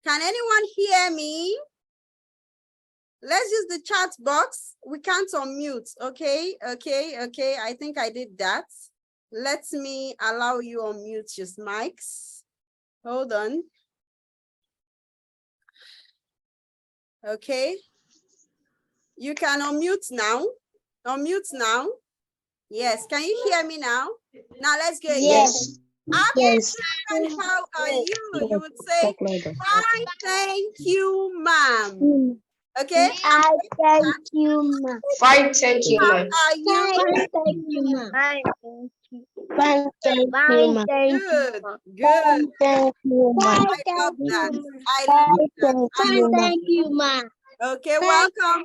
Can anyone hear me? Let's use the chat box. We can't unmute. Okay. I think I did that. Let me allow you unmute your mics. Hold on. Okay. You can unmute now. Unmute now. Yes. Can you hear me now? Now let's go again. Yes. Yes. How are you? You would say, fine, thank you, ma'am. Okay. I thank you, ma. Fine, thank you, How ma. are you? Fine, thank you, ma. Fine, thank you, ma. Good. Good. Thank you, ma. I love that. I love that. Fine, thank you, ma. Okay, welcome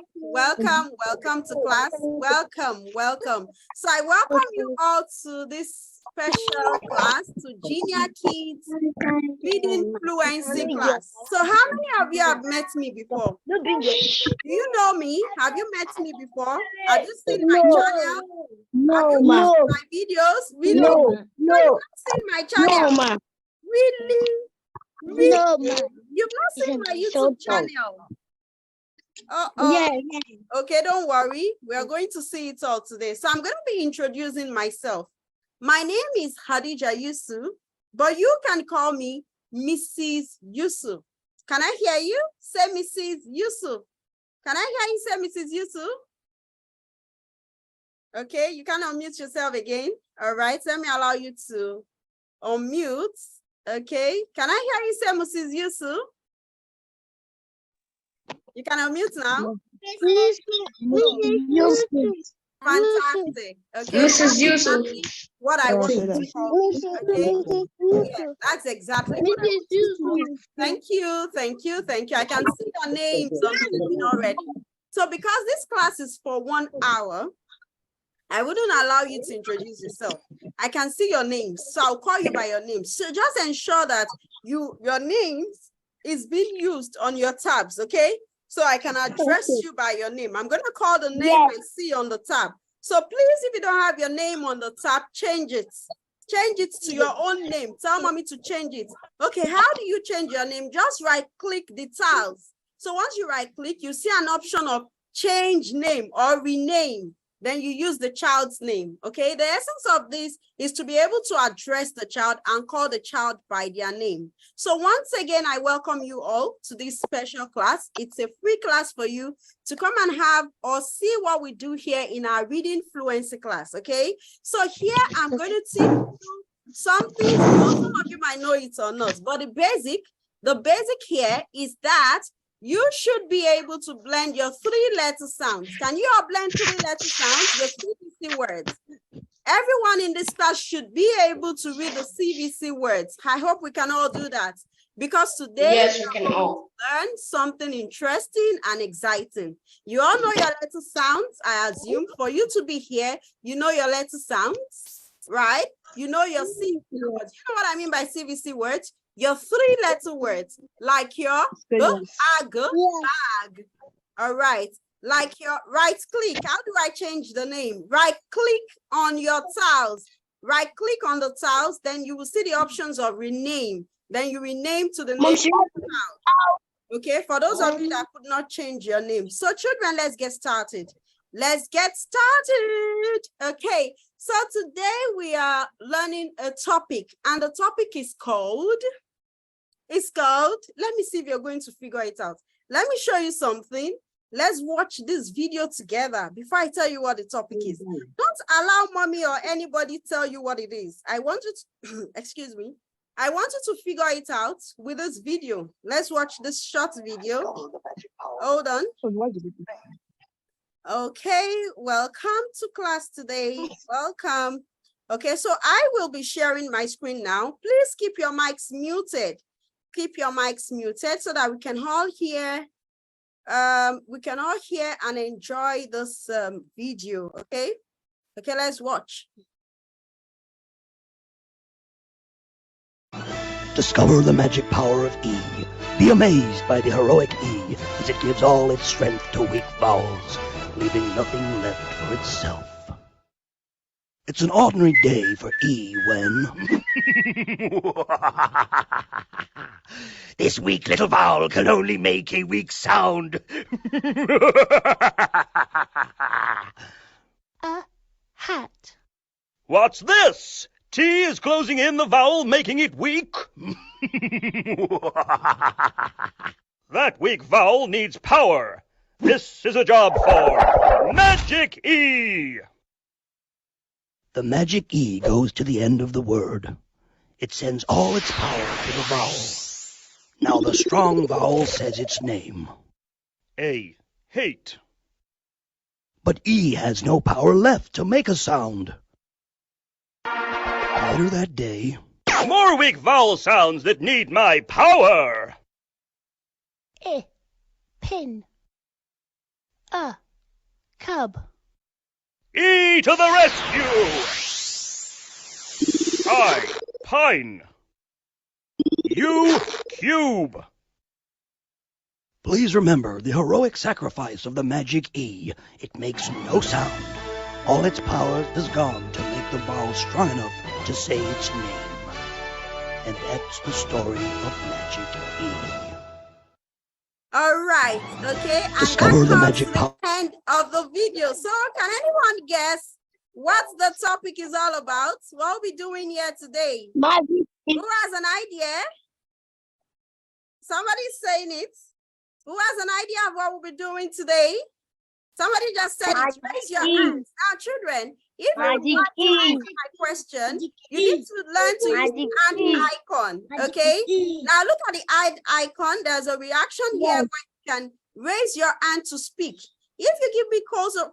to class. Welcome. So I welcome you all to this special class, to Junior Kids Reading Fluency Class. So how many of you have met me before? Do you know me? Have you met me before? Have you seen my channel? Have you watched my videos? Really? No. You've not seen my channel? ma. Really? No, ma. You've not seen my YouTube channel? Yeah. Okay, don't worry. We are going to see it all today. So I'm going to be introducing myself. My name is Khadijah Yusuf, but you can call me Mrs. Yusuf. Can I hear you? Say Mrs. Yusuf. Can I hear you say Mrs. Yusuf? Okay, you can unmute yourself again. All right, let me allow you to unmute. Okay, can I hear you say Mrs. Yusuf? You can unmute now. Fantastic. Okay. Mrs. Yusuf. What I want to call. Okay. Yeah, that's exactly what I want to call. Thank you. I can see your names on the screen already. So because this class is for 1 hour, I wouldn't allow you to introduce yourself. I can see your names, so I'll call you by your name. So just ensure that your names is being used on your tabs, okay? So I can address you by your name. I'm going to call the name I see on the tab. So please, if you don't have your name on the tab, change it. Change it to your own name. Tell mommy to change it. Okay, how do you change your name? Just right-click the tiles. So once you right-click, you see an option of change name or rename. Then you use the child's name, okay? The essence of this is to be able to address the child and call the child by their name. So once again, I welcome you all to this special class. It's a free class for you to come and have or see what we do here in our reading fluency class, okay? So here I'm going to teach you something. Some of you might know it or not, but the basic here is that you should be able to blend your 3-letter sounds. Can you all blend 3-letter sounds, your CVC words? Everyone in this class should be able to read the CVC words. I hope we can all do that because today yes, we can all learn something interesting and exciting. You all know your letter sounds, I assume. For you to be here, you know your letter sounds, right? You know your CVC words. You know what I mean by CVC words? Your 3-letter words, like your bag. All right. Like your right click. How do I change the name? Right click on your tiles. Right click on the tiles. Then you will see the options of rename. Then you rename to the name of the child. Okay. For those of you that could not change your name. So children, let's get started. Let's get started. Okay. So today we are learning a topic, and the topic is called, let me see if you're going to figure it out. Let me show you something. Let's watch this video together before I tell you what the topic is. Don't allow mommy or anybody tell you what it is. I want you to, excuse me. I want you to figure it out with this video. Let's watch this short video. Hold on. Okay, welcome to class today. Welcome. Okay, so I will be sharing my screen now. Please keep your mics muted. Keep your mics muted so that we can all hear. And enjoy this video. Okay. Okay, let's watch. Discover the magic power of E. Be amazed by the heroic E as it gives all its strength to weak vowels, leaving nothing left for itself. It's an ordinary day for E when... This weak little vowel can only make a weak sound. A hat. What's this? T is closing in the vowel, making it weak. That weak vowel needs power. This is a job for Magic E. The magic E goes to the end of the word. It sends all its power to the vowel. Now the strong vowel says its name. A. Hate. But E has no power left to make a sound. Later that day... More weak vowel sounds that need my power. Pin. A cub. E to the rescue. I. Pine. U. Cube. Please remember the heroic sacrifice of the magic E. It makes no sound. All its power is gone to make the vowel strong enough to say its name. And that's the story of Magic E. All right, okay. And Discover that the comes magic to the power. end of the video. So can anyone guess what the topic is all about? What are we doing here today? Magic. Who has an idea? Somebody's saying it. Who has an idea of what we'll be doing today? Somebody just said it. Raise your hands. Now, children, if you want to answer my question, you need to learn to use the hand icon, okay? Now, look at the icon. There's a reaction here where you can raise your hand to speak. If you give me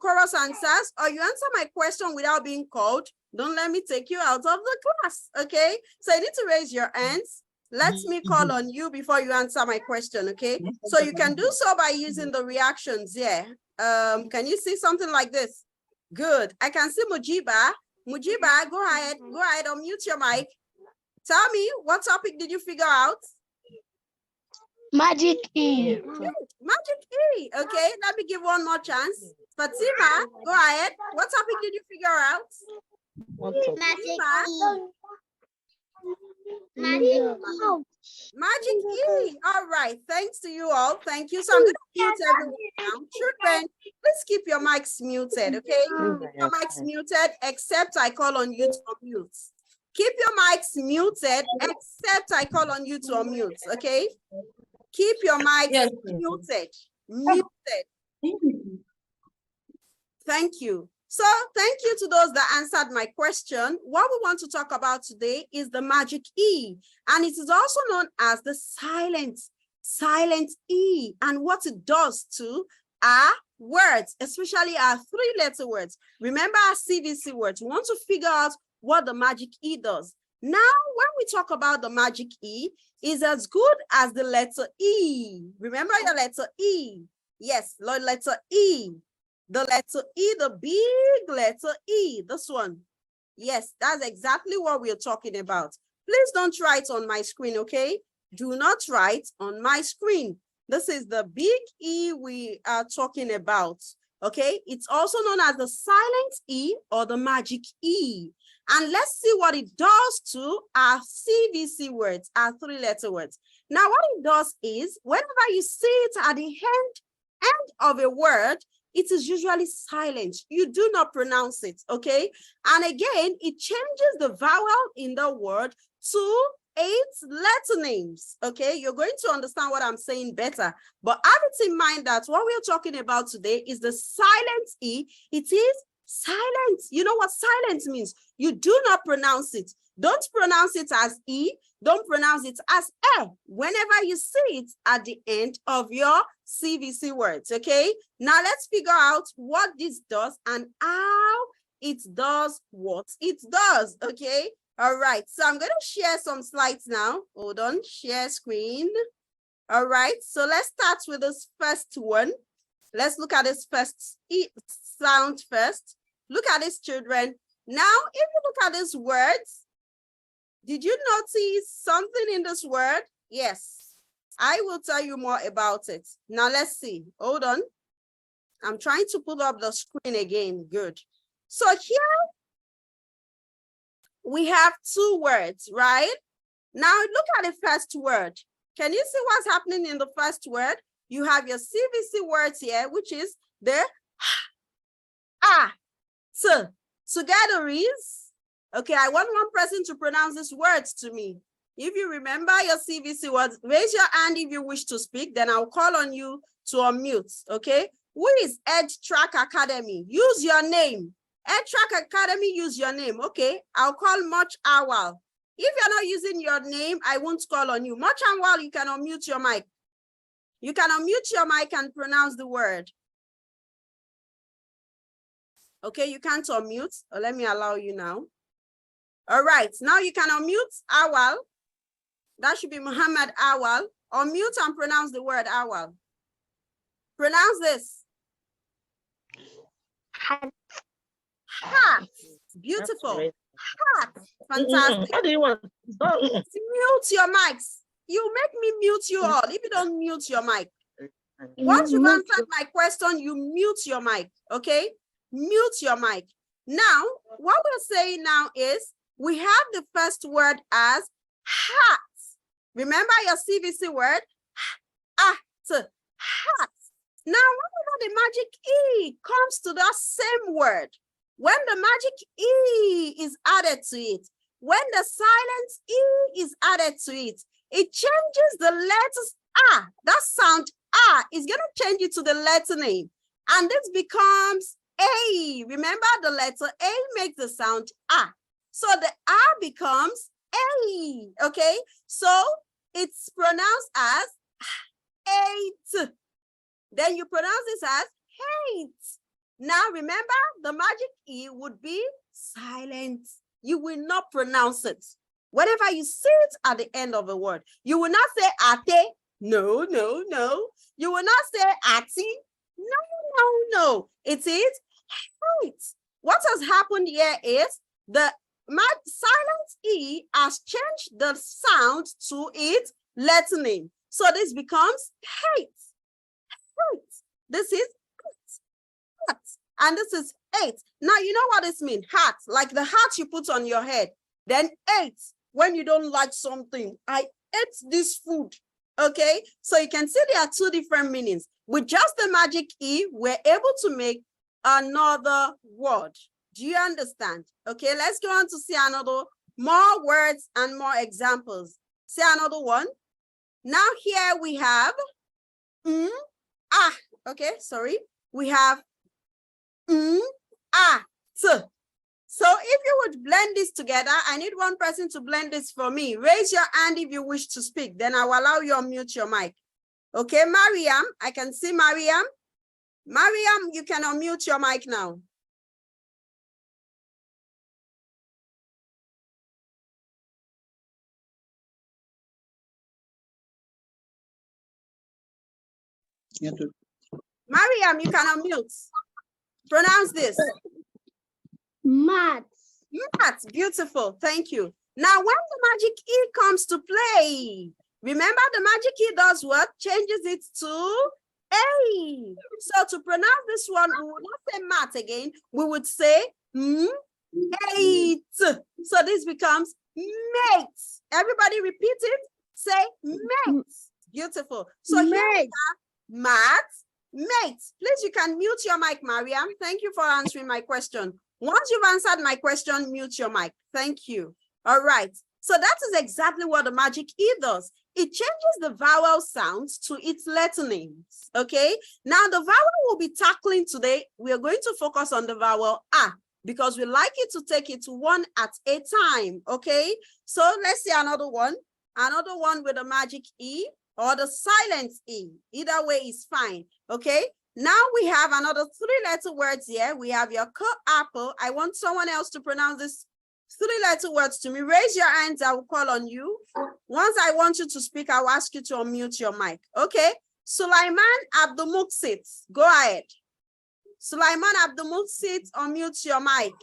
chorus answers or you answer my question without being called, don't let me take you out of the class, okay? So you need to raise your hands. Let me call on you before you answer my question, okay? So you can do so by using the reactions here. Can you see something like this? Good. I can see Mujiba. Mujiba, go ahead, unmute your mic. Tell me, what topic did you figure out? Magic E. Magic E. Okay, let me give one more chance. Fatima, go ahead. What topic did you figure out? Magic Fatima? Magic E. All right. Thanks to you all. Thank you. So I'm going to mute everyone now. Children, please keep your mics muted, okay? Keep your mics muted, except I call on you to unmute. Keep your mics muted, except I call on you to unmute, okay? Keep your mics muted. Muted. Thank you. So thank you to those that answered my question. What we want to talk about today is the magic E, and it is also known as the silent E, and what it does to our words, especially our three-letter words. Remember our CVC words. We want to figure out what the magic E does. Now, when we talk about the magic E, is as good as the letter E. Remember your letter E. Yes, letter E. The letter E, the big letter E, this one. Yes, that's exactly what we're talking about. Please don't write on my screen, okay? Do not write on my screen. This is the big E we are talking about, okay? It's also known as the silent E or the magic E. And let's see what it does to our CVC words, our three-letter words. Now, what it does is, whenever you see it at the end of a word, it is usually silent. You do not pronounce it, okay? And again, it changes the vowel in the word to 8 letter names, okay? You're going to understand what I'm saying better. But have it in mind that what we're talking about today is the silent E. It is silent. You know what silent means? You do not pronounce it. Don't pronounce it as E. Don't pronounce it as E whenever you see it at the end of your CVC words, okay? Now let's figure out what this does and how it does what it does, okay? All right, so I'm going to share some slides now. Hold on, share screen. All right, so let's start with this first one. Let's look at this first sound first. Look at this, children. Now, if you look at these words, did you notice something in this word? Yes, I will tell you more about it. Now, let's see. Hold on. I'm trying to pull up the screen again. Good. So here, we have two words, right? Now look at the first word. Can you see what's happening in the first word? You have your CVC words here, which is the t. Together is, okay, I want one person to pronounce these words to me. If you remember your CVC words, raise your hand if you wish to speak, then I'll call on you to unmute, okay? Who is Edge Track Academy? Use your name. Edge Track Academy, use your name, okay? I'll call Much Awal. If you're not using your name, I won't call on you. Much Awal, you can unmute your mic. You can unmute your mic and pronounce the word. Okay, you can't unmute. Oh, let me allow you now. All right, now you can unmute Awal. That should be Muhammad Awal. Unmute and pronounce the word Awal. Pronounce this. Hat. Hat. Beautiful. Hat. Fantastic. What do you want? Mute your mics. You make me mute you all if you don't mute your mic. Once you've answered my question, you mute your mic, okay? Mute your mic. Now, what we're saying now is we have the first word as hat. Remember your CVC word? Hat. Now, whenever the magic E comes to that same word, when the magic E is added to it, when the silent E is added to it, it changes the letters A. That sound A is going to change it to the letter name. And this becomes A. Remember, the letter A makes the sound A. So the A becomes A. Okay? So it's pronounced as hate. Then you pronounce this as hate. Now remember, the magic E would be silent. You will not pronounce it. Whenever you see it at the end of a word, you will not say ate. No, no, no. You will not say ati. No, no, no. It is hate. What has happened here is the silent E has changed the sound to its letter name. So this becomes hate. Hate. This is hat. And this is eight. Now, you know what this means? Hat, like the hat you put on your head. Then eight, when you don't like something. I ate this food. Okay, so you can see there are two different meanings. With just the magic E, we're able to make another word. Do you understand? Okay, let's go on to see another, more words and more examples. See another one. Now here we have, okay, sorry. We have, t. So if you would blend this together, I need one person to blend this for me. Raise your hand if you wish to speak, then I will allow you to unmute your mic. Okay, Mariam, I can see Mariam. Mariam, you can unmute your mic now. Mariam, you can unmute. Pronounce this. Mat. Mat, beautiful, thank you. Now, when the magic E comes to play, remember the magic E does what? Changes it to A. So to pronounce this one, we would not say mat again, we would say mate. So this becomes mate. Everybody repeat it, say mate. Beautiful. So here we have mat, mate. Please, you can mute your mic, Mariam. Thank you for answering my question. Once you've answered my question, mute your mic. Thank you. All right. So that is exactly what the magic E does. It changes the vowel sounds to its letter names. Okay. Now the vowel we'll be tackling today, we are going to focus on the vowel A because we like it to take it one at a time. Okay. So let's see another one. Another one with a magic E or the silent E. Either way is fine. Okay. Now we have another three-letter words here. We have your apple. I want someone else to pronounce this three-letter words to me. Raise your hands. I will call on you. Once I want you to speak, I will ask you to unmute your mic. Okay. Sulaiman Abdulmuksit. Go ahead. Sulaiman Abdulmuksit, unmute your mic.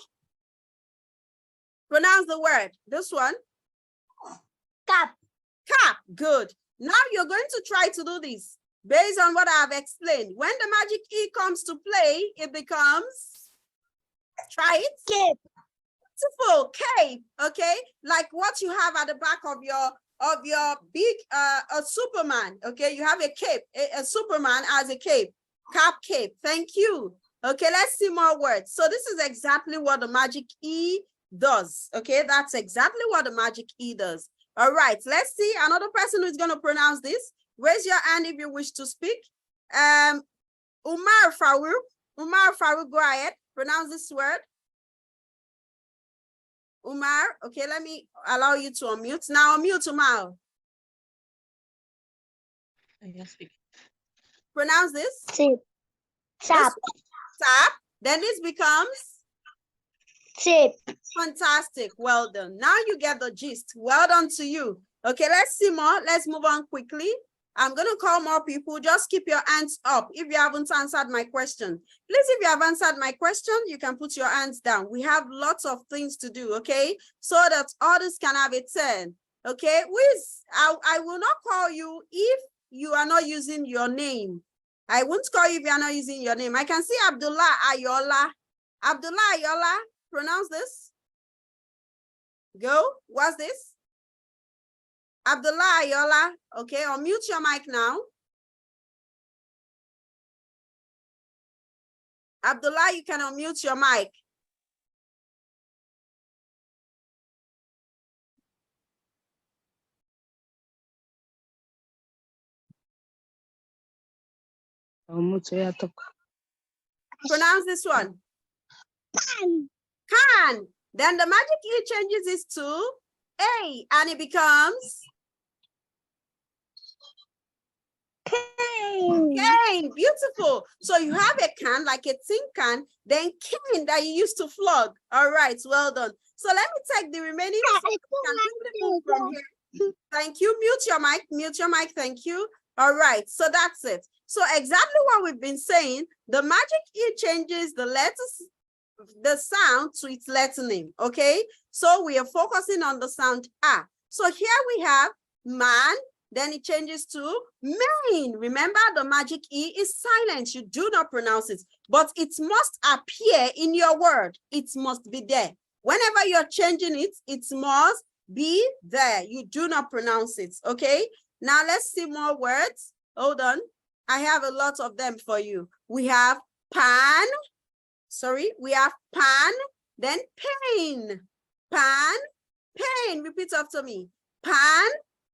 Pronounce the word. This one. Cap. Cap. Good. Now you're going to try to do this. Based on what I have explained, when the magic E comes to play, it becomes, try it. Cape. Beautiful. Cape. Okay, like what you have at the back of your big a Superman. Okay, you have a cape. A Superman has a cape. Cap cape. Thank you. Okay, let's see more words. So this is exactly what the magic E does. Okay, that's exactly what the magic E does. All right, let's see another person who's going to pronounce this. Raise your hand if you wish to speak. Umar Farouk. Umar Farouk, go ahead. Pronounce this word. Umar, okay, let me allow you to unmute. Now unmute, Umar. Pronounce this. Tip. Tap. Tap. Then this becomes Tip. fantastic. Well done. Now you get the gist. Well done to you. Okay, let's see more. Let's move on quickly. I'm going to call more people. Just keep your hands up if you haven't answered my question. Please, if you have answered my question, you can put your hands down. We have lots of things to do, okay? So that others can have a turn, okay? I will not call you if you are not using your name. I won't call you if you are not using your name. I can see Abdullah Ayola. Abdullah Ayola, pronounce this. Go. What's this? Abdullah Ayola, okay, unmute your mic now. Abdullah, you can unmute your mic. Pronounce this one. Can. Then the magic E changes this to A, and it becomes cane. Beautiful. So you have a can, like a tin can, then cane that you used to flog. All right, well done. So let me take the remaining from here. Thank you. Mute your mic. Mute your mic. Thank you. All right, so that's it. So exactly what we've been saying, the magic E changes the letters, the sound to its letter name. Okay, so we are focusing on the sound A. So here we have man. Then it changes to main. Remember, the magic E is silent. You do not pronounce it, but it must appear in your word. It must be there. Whenever you're changing it, it must be there. You do not pronounce it, okay? Now let's see more words. Hold on. I have a lot of them for you. We have pan. Sorry, we have pan, then pain. Pan, pain. Repeat after me. Pan,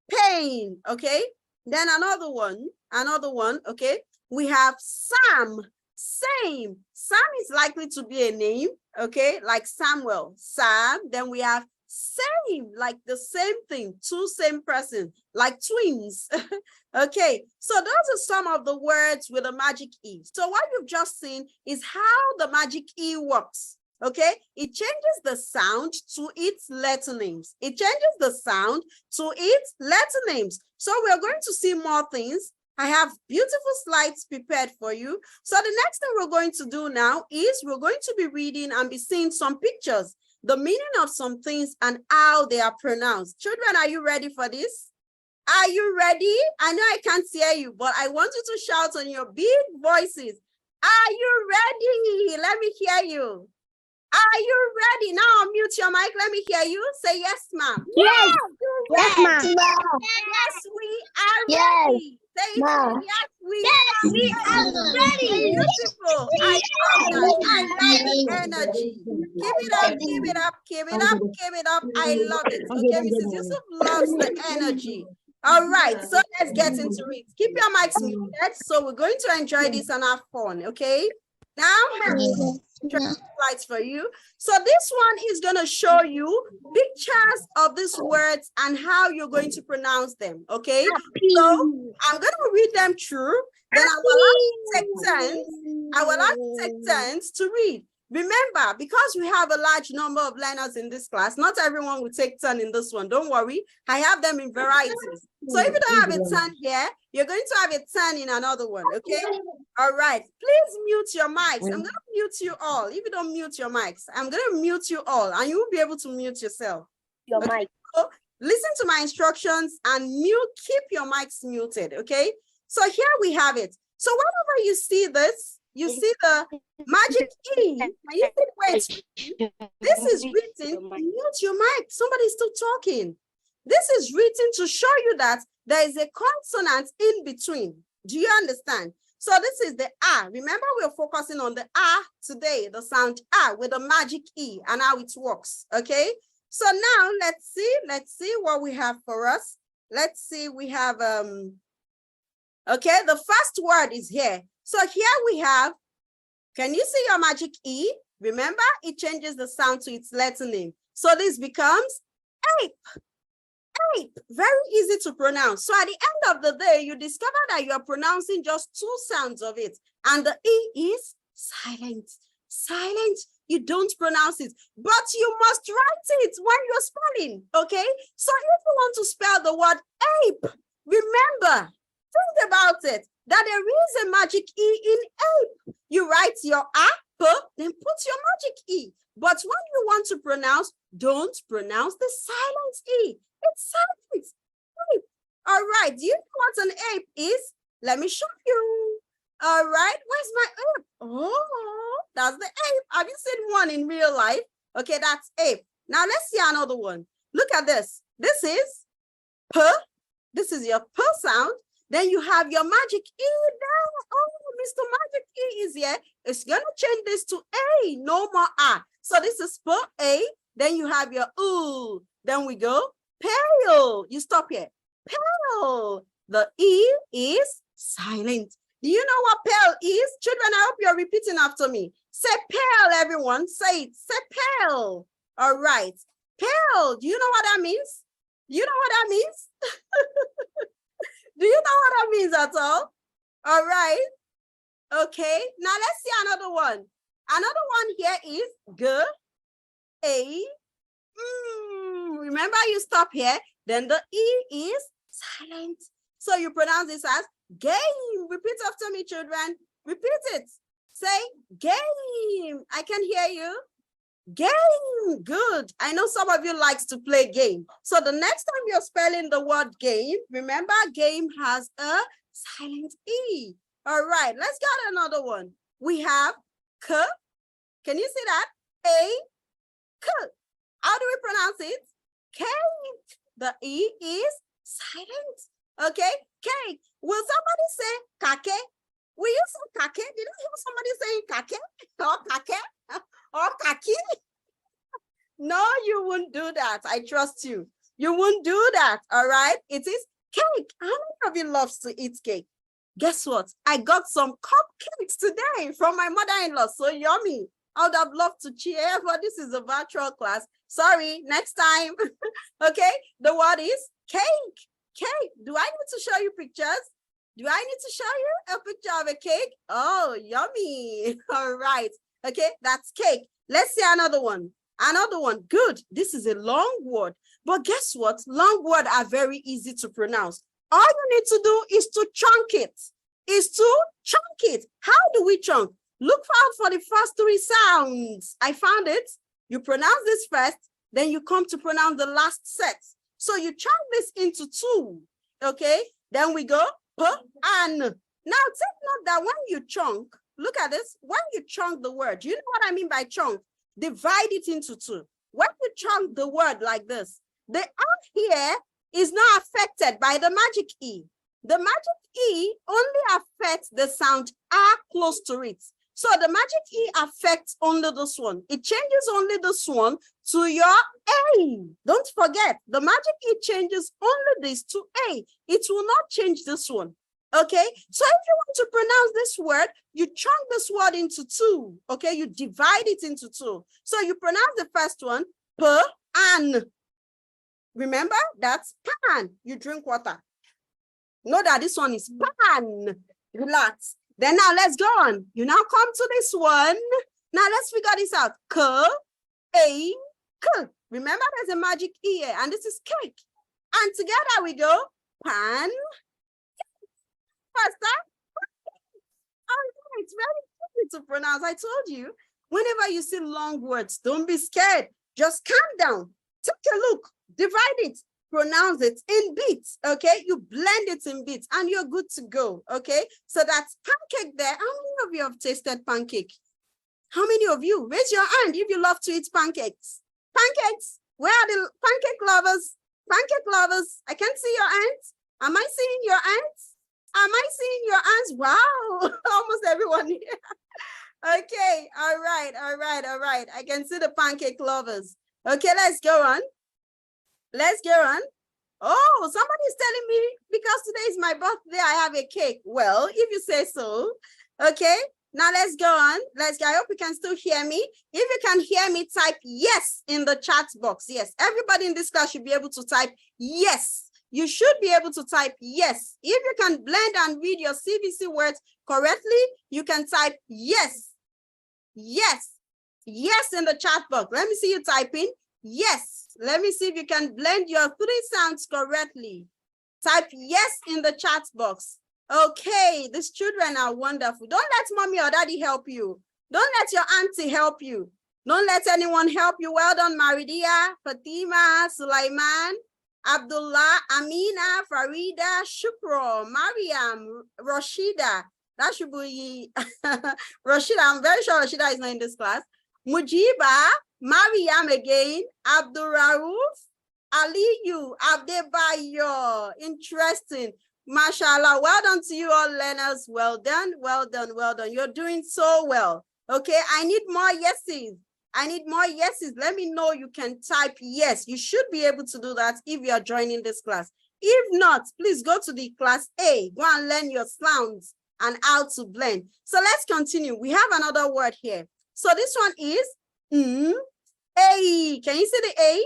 pain, okay? Then another one, okay? We have Sam, same. Sam is likely to be a name, okay? Like Samuel, Sam. Then we have same, like the same thing, two same person, like twins. Okay, so those are some of the words with a magic E. So what you've just seen is how the magic E works. Okay, it changes the sound to its letter names. It changes the sound to its letter names. So we're going to see more things. I have beautiful slides prepared for you. So the next thing we're going to do now is we're going to be reading and be seeing some pictures, the meaning of some things and how they are pronounced. Children, are you ready for this? Are you ready? I know I can't hear you, but I want you to shout on your big voices. Are you ready? Let me hear you. Are you ready? Now unmute your mic. Let me hear you. Say yes, ma'am. Yes. Yes, ma'am. Yes, we are ready. Say Ma'am. yes, we are ready. Beautiful. I love that. I love the energy. Keep it up, keep it up, keep it up, keep it up. I love it. Okay, Mrs. Yusuf loves the energy. All right, so let's get into it. Keep your mics muted. So we're going to enjoy this and have fun, okay? Now, slides for you. So this one is going to show you pictures of these words and how you're going to pronounce them, okay? So I'm going to read them through, then I will allow you to take turns. I will allow you to take turns to read. Remember, because we have a large number of learners in this class, not everyone will take turn in this one. Don't worry. I have them in varieties. So if you don't have a turn here, you're going to have a turn in another one, okay? All right. Please mute your mics. I'm going to mute you all. If you don't mute your mics, I'm going to mute you all, and you will be able to mute yourself. Your mic. So listen to my instructions and keep your mics muted, okay? So here we have it. So whenever you see this, You see the magic E. Can you see where it's written? This is written. Mute your mic. Somebody's still talking. This is written to show you that there is a consonant in between. Do you understand? So this is the R. Remember, we're focusing on the R today, the sound R with the magic E and how it works. Okay. So now let's see what we have for us. Let's see, we have, okay, the first word is here. So here we have, can you see your magic E? Remember, it changes the sound to its letter name. So this becomes ape. Ape, very easy to pronounce. So at the end of the day, you discover that you are pronouncing just two sounds of it. And the E is silent. Silent, you don't pronounce it, but you must write it when you're spelling, okay? So if you want to spell the word ape, remember, think about it, that there is a magic E in ape. You write your ape, then put your magic E. But when you want to pronounce, don't pronounce the silent E. It's silent. Ape. All right, do you know what an ape is? Let me show you. All right, where's my ape? Oh, that's the ape. Have you seen one in real life? Okay, that's ape. Now let's see another one. Look at this. This is P. This is your P sound. Then you have your magic E there. Oh, Mr. Magic E is here. It's going to change this to A, no more R. So this is P, A. Then you have your ooh. Then we go pale. You stop here. Pale. The E is silent. Do you know what pale is? Children, I hope you're repeating after me. Say pale, everyone. Say it. Say pale. All right. Pale. Do you know what that means? Do you know what that means? Do you know what that means at all? All right. Okay. Now let's see another one. Another one here is G, A. Remember, you stop here. Then the E is silent. So you pronounce this as game. Repeat after me, children. Repeat it. Say game. I can hear you. Game. Good. I know some of you likes to play game. So the next time you're spelling the word game, remember game has a silent E. All right. Let's get another one. We have K. Can you see that? A. K. How do we pronounce it? Cake. The E is silent. Okay. Cake. Will somebody say kake? Will you say kake? Did you hear somebody saying kake? Or kake? Or kaki? No, you won't do that. I trust you. You won't do that. All right. It is cake. How many of you loves to eat cake? Guess what? I got some cupcakes today from my mother-in-law. So yummy. I would have loved to cheer, but this is a virtual class. Sorry, next time. Okay. The word is cake. Cake. Do I need to show you pictures? Do I need to show you a picture of a cake? Oh, yummy. All right. Okay, that's cake. Let's see another one. Another one. Good. This is a long word. But guess what? Long words are very easy to pronounce. All you need to do is to chunk it. How do we chunk? Look out for the first three sounds. I found it. You pronounce this first, then you come to pronounce the last set. So you chunk this into two. Okay, then we go P and. Now take note that when you chunk, look at this. When you chunk the word, you know what I mean by chunk? Divide it into two. When you chunk the word like this, the R here is not affected by the magic E. The magic E only affects the sound R close to it. So the magic E affects only this one. It changes only this one to your A. Don't forget, the magic E changes only this to A. It will not change this one. Okay, so if you want to pronounce this word, you chunk this word into two. Okay, you divide it into two. So you pronounce the first one, pan. Remember, that's pan. You drink water. Know that this one is pan. Relax. Then now let's go on. You now come to this one. Now let's figure this out. K. Remember, there's a magic E here, and this is cake. And together we go, pan. Faster. Oh, it's very easy to pronounce. I told you, whenever you see long words, don't be scared. Just calm down. Take a look. Divide it. pronounce it in beats, okay? You blend it in beats and you're good to go, okay? So that's pancake there. How many of you have tasted pancake? How many of you? Raise your hand if you love to eat pancakes. Pancakes, where are the pancake lovers? Pancake lovers, I can see your hands. Am I seeing your hands? Am I seeing your hands? Wow, almost everyone here. Okay, all right. I can see the pancake lovers. Okay, let's go on. Let's go on. Oh, somebody's telling me because today is my birthday, I have a cake. Well, if you say so. Okay, now let's go on. Let's go. I hope you can still hear me. If you can hear me, type yes in the chat box. Yes, everybody in this class should be able to type yes. You should be able to type yes. If you can blend and read your CVC words correctly, you can type yes. Yes. Yes in the chat box. Let me see you typing. Yes. Let me see if you can blend your 3 sounds correctly. Type yes in the chat box. Okay, these children are wonderful. Don't let mommy or daddy help you. Don't let your auntie help you. Don't let anyone help you. Well done, Maridia, Fatima, Sulaiman, Abdullah, Amina, Farida, Shukro, Mariam, Rashida. That should be Rashida. I'm very sure Rashida is not in this class. Mujiba, Mariam again, Abdurrauf, Aliyu, Abdebayo. Interesting. Mashallah. Well done to you all learners. Well done, well done, well done. You're doing so well. Okay, I need more yeses. I need more yeses. Let me know you can type yes. You should be able to do that if you are joining this class. If not, please go to the class A. Go and learn your sounds and how to blend. So let's continue. We have another word here. So this one is A. Can you see the A?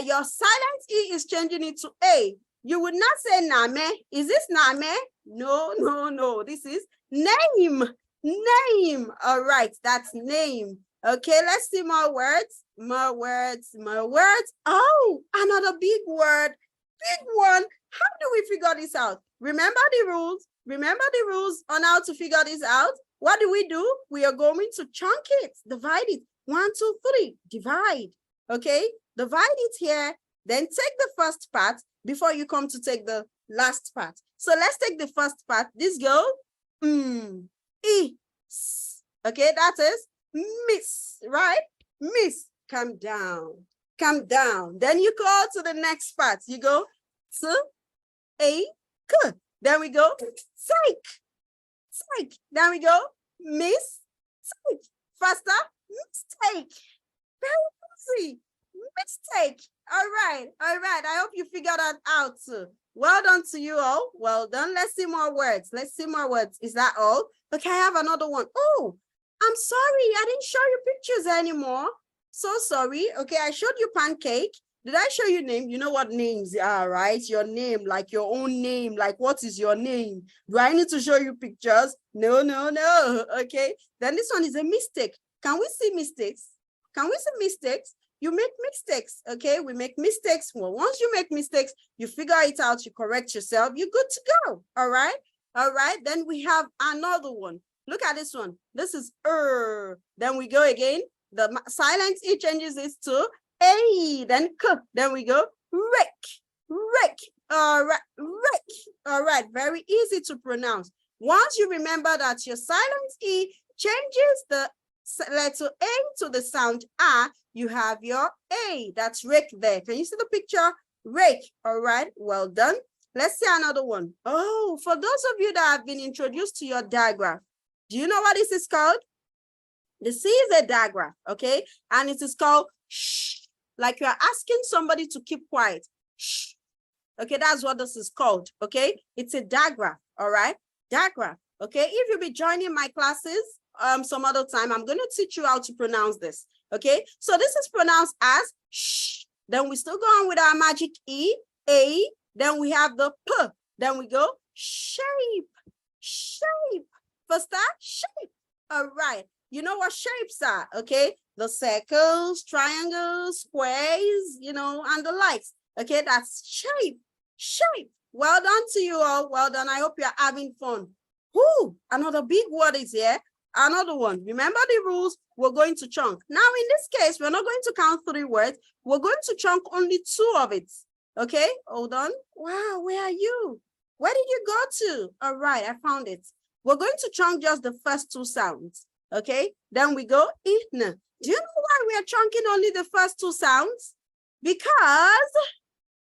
Your silent E is changing it to A. You would not say name. Is this name? No. This is name. Name. All right, that's name. Okay, let's see more words. More words. Oh, another big word. Big one. How do we figure this out? Remember the rules. Remember the rules on how to figure this out. What do? We are going to chunk it, divide it. 1, 2, 3, divide. Okay, divide it here. Then take the first part before you come to take the last part. So let's take the first part. This goes, E. Okay, that is miss, right? Miss, come down, come down. Then you go to the next part. You go, A, K. Then we go, psych. Then we go, miss, psych. Faster, mistake. Very easy, mistake. All right. I hope you figured that out too. Well done to you all. Well done. Let's see more words. Is that all? Okay, I have another one. Oh, I'm sorry. I didn't show you pictures anymore. So sorry. Okay, I showed you pancake. Did I show you name? You know what names are, right? Your name, like your own name. Like, what is your name? Do I need to show you pictures? No. Okay. Then this one is a mistake. Can we see mistakes? You make mistakes, okay? We make mistakes. Well, once you make mistakes, you figure it out, you correct yourself, you're good to go, all right? Then we have another one. Look at this one. This is Then we go again. The silent E changes it to A, then K. Then we go wreck. All right, very easy to pronounce. Once you remember that your silent E changes the letter A to the sound A, you have your A. That's rake there. Can you see the picture? Rake. All right. Well done. Let's see another one. Oh, for those of you that have been introduced to your diagram, do you know what this is called? The C is a diagram, okay? And it is called shh. Like you're asking somebody to keep quiet. Shh. Okay, that's what this is called, okay? It's a diagram, all right? Diagram, okay? If you'll be joining my classes some other time, I'm going to teach you how to pronounce this. Okay, so this is pronounced as shh. Then we still go on with our magic E, A. Then we have the P. Then we go shape. Faster, shape. All right. You know what shapes are, okay? The circles, triangles, squares, and the likes. Okay, that's shape. Well done to you all. Well done. I hope you're having fun. Ooh, another big word is here. Another one. Remember the rules. We're going to chunk. Now, in this case, we're not going to count 3 words. We're going to chunk only 2 of it. Okay, hold on. Wow, where are you? Where did you go to? All right, I found it. We're going to chunk just the first two sounds. Okay, then we go in. Do you know why we are chunking only the first two sounds? Because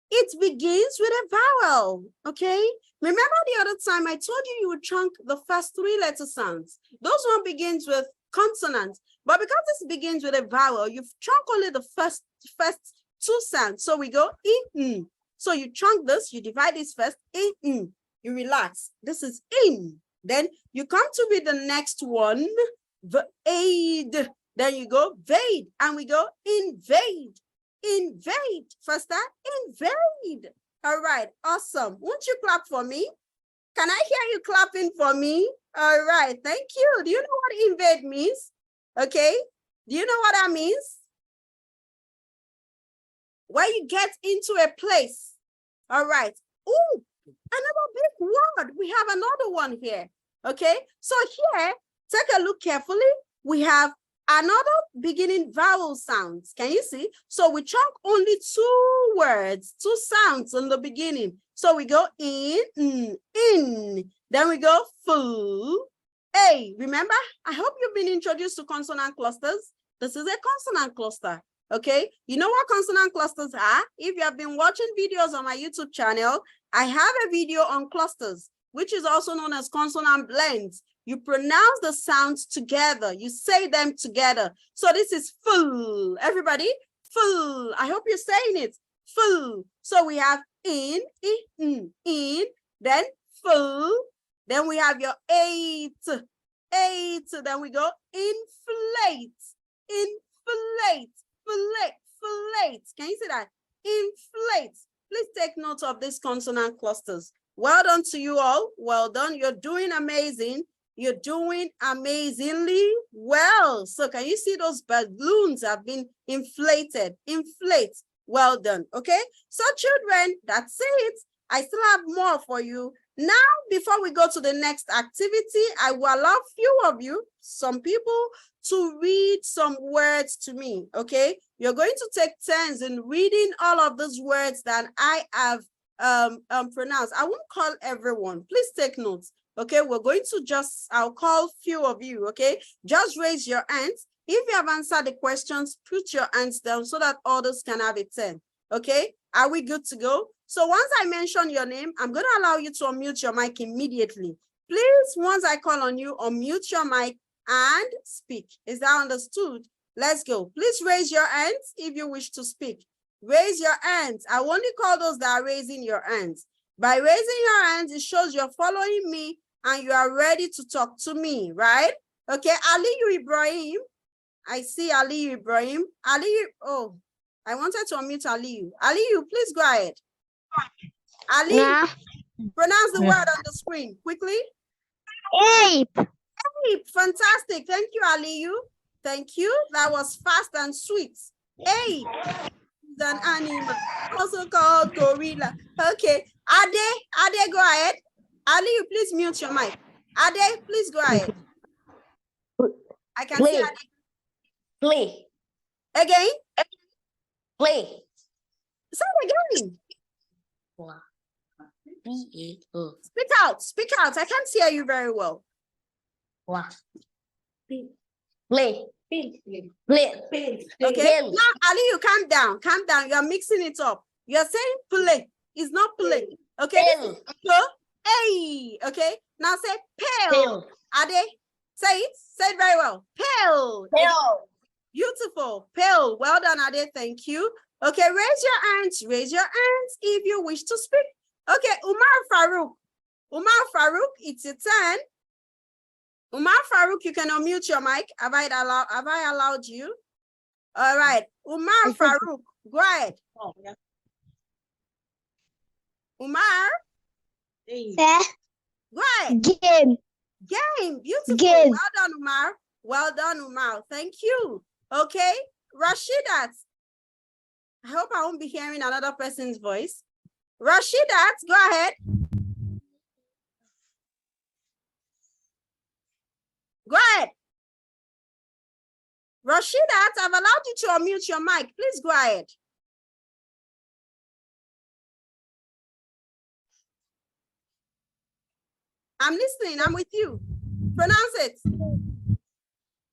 it begins with a vowel. Okay, remember the other time I told you you would chunk the first three letter sounds. Those one begins with consonants, but because this begins with a vowel, you've chunked only the first two sounds. So we go in. So you chunk this, you divide this first, in. You relax. This is in. Then you come to read the next one, aid. Then you go vade, and we go invade. Invade. First time, invade. All right, awesome. Won't you clap for me? Can I hear you clapping for me? All right, thank you. Do you know what invade means? Okay, do you know what that means? Where you get into a place. All right. Ooh, another big word. We have another one here. Okay, so here, take a look carefully. We have another beginning vowel sounds. Can you see? So we chunk only two words, two sounds in the beginning. So we go in. Then we go full. A. Remember, I hope you've been introduced to consonant clusters. This is a consonant cluster. Okay, you know what consonant clusters are? If you have been watching videos on my YouTube channel, I have a video on clusters, which is also known as consonant blends. You pronounce the sounds together. You say them together. So this is full. Everybody, full. I hope you're saying it. Full. So we have in, then full. Then we have your eight. Then we go inflate. Inflate. Can you see that? Inflate. Please take note of these consonant clusters. Well done to you all. Well done. You're doing amazing. You're doing amazingly well. So can you see those balloons have been inflated? Inflate. Well done. Okay. So children, that's it. I still have more for you. Now, before we go to the next activity, I will allow few of you, some people, to read some words to me, okay? You're going to take turns in reading all of those words that I have pronounced. I won't call everyone. Please take notes, okay? We're going to I'll call few of you, okay? Just raise your hands. If you have answered the questions, put your hands down so that others can have a turn, okay? Are we good to go? So once I mention your name, I'm going to allow you to unmute your mic immediately. Please, once I call on you, unmute your mic and speak. Is that understood? Let's go. Please raise your hands if you wish to speak. Raise your hands. I only call those that are raising your hands. By raising your hands, it shows you're following me and you are ready to talk to me, right? Okay, Aliyu Ibrahim. I see Aliyu Ibrahim. Aliyu, oh, I wanted to unmute Aliyu. Aliyu, please go ahead. Ali, Yeah. pronounce the word on the screen quickly. Ape. Ape, fantastic. Thank you, Aliyu. Thank you. That was fast and sweet. Ape is an animal, also called gorilla. Okay, Ade, go ahead. Aliyu, please mute your mic. Ade, please go ahead. I can see Ade. Play. Again? Play. Say it again. Speak out. Speak out. I can't hear you very well. Play. Okay. Now, Aliyu, calm down. Calm down. You're mixing it up. You're saying play. It's not play. Okay. So, hey. Okay. Now say pale. Ade, say it. Say it very well. Pale. Beautiful. Pale. Well done, Ade. Thank you. Okay. Raise your hands. Raise your hands if you wish to speak. Okay. Umar Farouk, it's your turn. Umar Farouk, you can unmute your mic. Have I allowed you? All right. Umar Farouk, go ahead. Umar. Go ahead. Game. Beautiful. Game. Well done, Umar. Well done, Umar. Thank you. Okay. Rashidat. I hope I won't be hearing another person's voice. Rashidat, go ahead. Go ahead. Rashidat, I've allowed you to unmute your mic. Please go ahead. I'm listening. I'm with you. Pronounce it.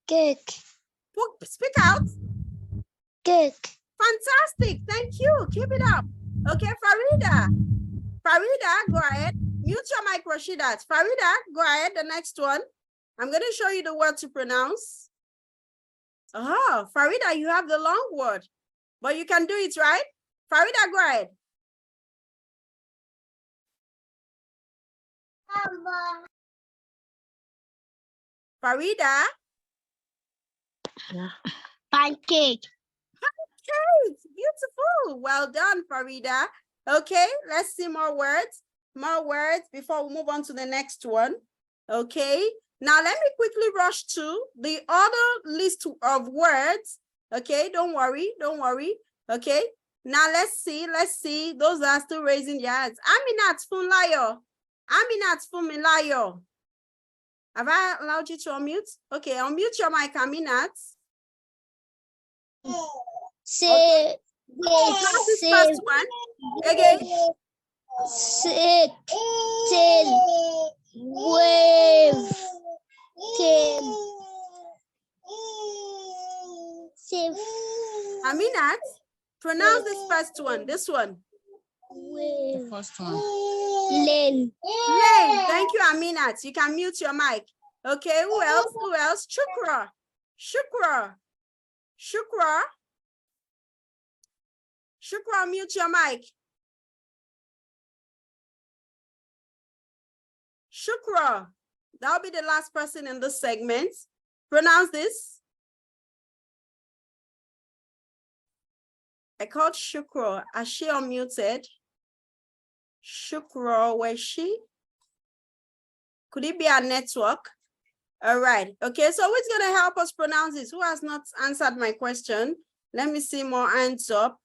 Cake. Speak out. Cake. Fantastic. Thank you. Keep it up. Okay, Farida. Farida, go ahead. Mute your mic, Rashidat. Farida, go ahead. The next one. I'm going to show you the word to pronounce. Oh, Farida, you have the long word, but you can do it, right? Farida, go ahead. Farida. Pancake. Pancake. Beautiful. Well done, Farida. Okay, let's see more words. More words before we move on to the next one. Okay. Now, let me quickly rush to the other list of words. Okay, don't worry, don't worry. Okay, now let's see. Those are still raising their hands. Aminat Funlayo. Aminat Funmilayo. Have I allowed you to unmute? Okay, unmute your mic, Aminat. Say, This first one. Again. sit, till, wave, till, save, Aminat, pronounce this first one. This one. wave, First one. lane, Yay, thank you, Aminat. You can mute your mic. Okay, who else? Who else? Shukra. Shukra. Shukra. Shukra, mute your mic. Shukra. That'll be the last person in this segment. Pronounce this. I called Shukra. Is she unmuted? Shukra, where is she? Could it be our network? All right. Okay, so who's going to help us pronounce this? Who has not answered my question? Let me see more hands up.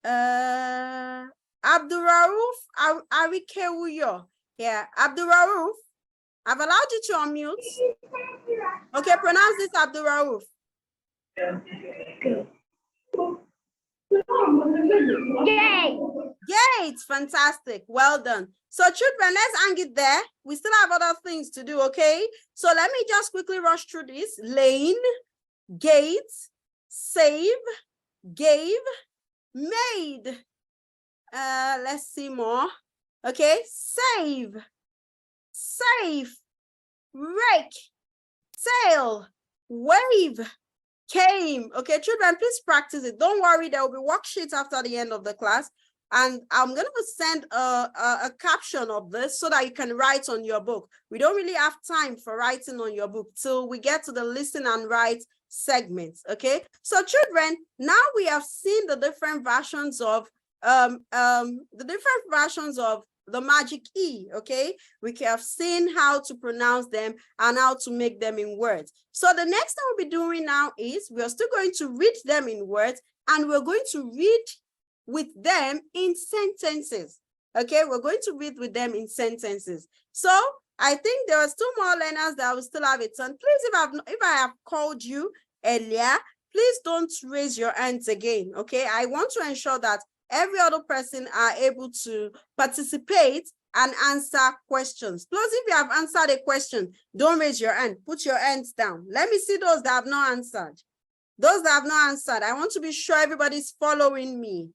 Abdurrauf Arikewuyo. Yeah, Abdurrauf. I've allowed you to unmute. Okay, pronounce this, Abdurrauf. gate, Gate, fantastic. Well done. So children, let's hang it there. We still have other things to do, okay? So let me just quickly rush through this. Lane, gate, save, gave, made. Let's see more. Okay, save, safe, rake, tail, wave, came. Okay, children, please practice it. Don't worry, there will be worksheets after the end of the class. And I'm going to send a caption of this so that you can write on your book. We don't really have time for writing on your book till we get to the listen and write segments. Okay, so children, now we have seen the different versions of the magic E. Okay, we have seen how to pronounce them and how to make them in words. So the next thing we'll be doing now is we're still going to read them in words, and we're going to read with them in sentences. Okay, we're going to read with them in sentences. So I think there are still more learners that will still have it. And please, if I have called you earlier, please don't raise your hands again. Okay, I want to ensure that every other person are able to participate and answer questions. Plus, if you have answered a question, don't raise your hand. Put your hands down. Let me see those that have not answered. Those that have not answered, I want to be sure everybody's following me.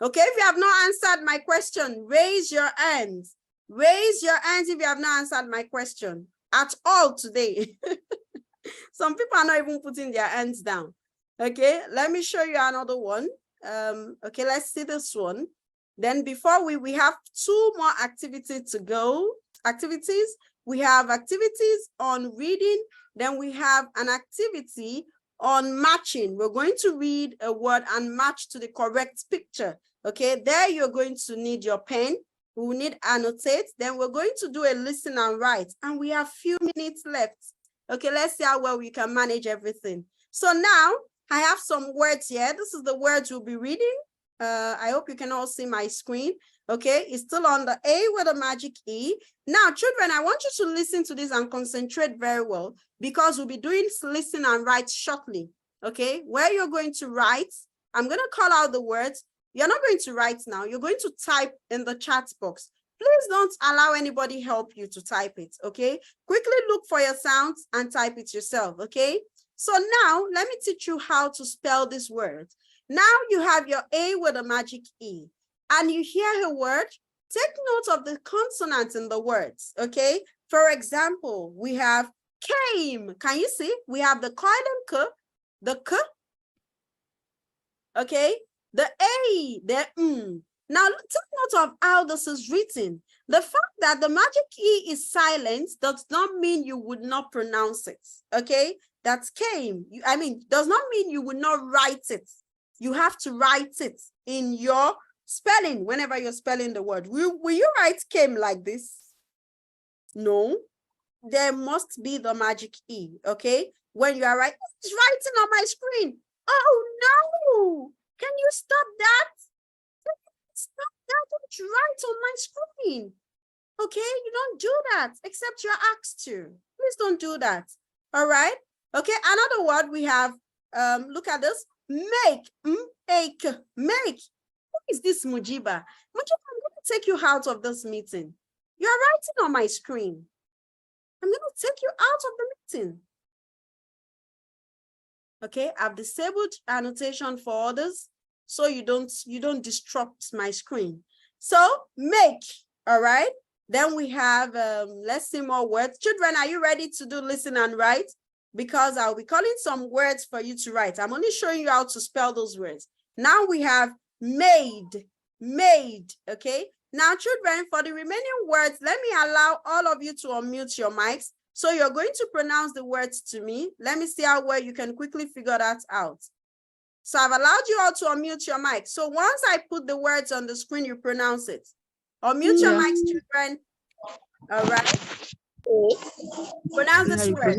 Okay, if you have not answered my question, raise your hands. Raise your hands if you have not answered my question at all today. Some people are not even putting their hands down. Okay, let me show you another one. Okay, let's see this one. Then before we have two more activities to go. We have activities on reading. Then we have an activity on matching. We're going to read a word and match to the correct picture. Okay, there you're going to need your pen. We will need annotate. Then we're going to do a listen and write. And we have few minutes left. Okay, let's see how well we can manage everything. So now I have some words here. This is the words we'll be reading. I hope you can all see my screen. Okay, it's still on the A with a magic E. Now, children, I want you to listen to this and concentrate very well because we'll be doing listen and write shortly. Okay, where you're going to write, I'm going to call out the words. You're not going to write now. You're going to type in the chat box. Please don't allow anybody help you to type it, okay? Quickly look for your sounds and type it yourself, okay? So now, let me teach you how to spell this word. Now you have your A with a magic E, and you hear a word, take note of the consonants in the words, okay? For example, we have came. Can you see? We have the silent K, the K, okay? The A, the Now, take note of how this is written. The fact that the magic E is silent does not mean you would not pronounce it, okay? That's came. Does not mean you would not write it. You have to write it in your spelling whenever you're spelling the word. Will you write came like this? No. There must be the magic E, okay? When you are writing, it's writing on my screen. Oh, no. Can you stop that? Stop that. Don't write on my screen. Okay? You don't do that except you're asked to. Please don't do that. All right? Okay, another word we have, look at this, make, make. Who is this Mujiba? Mujiba, I'm going to take you out of this meeting. You're writing on my screen. I'm going to take you out of the meeting. Okay, I've disabled annotation for others, so you don't disrupt my screen. So, make, all right? Then we have, let's see more words. Children, are you ready to do listen and write? Because I'll be calling some words for you to write. I'm only showing you how to spell those words. Now we have made, okay? Now, children, for the remaining words, let me allow all of you to unmute your mics. So you're going to pronounce the words to me. Let me see how well you can quickly figure that out. So I've allowed you all to unmute your mic. So once I put the words on the screen, you pronounce it. Unmute your mics, children. All right. Pronounce this word.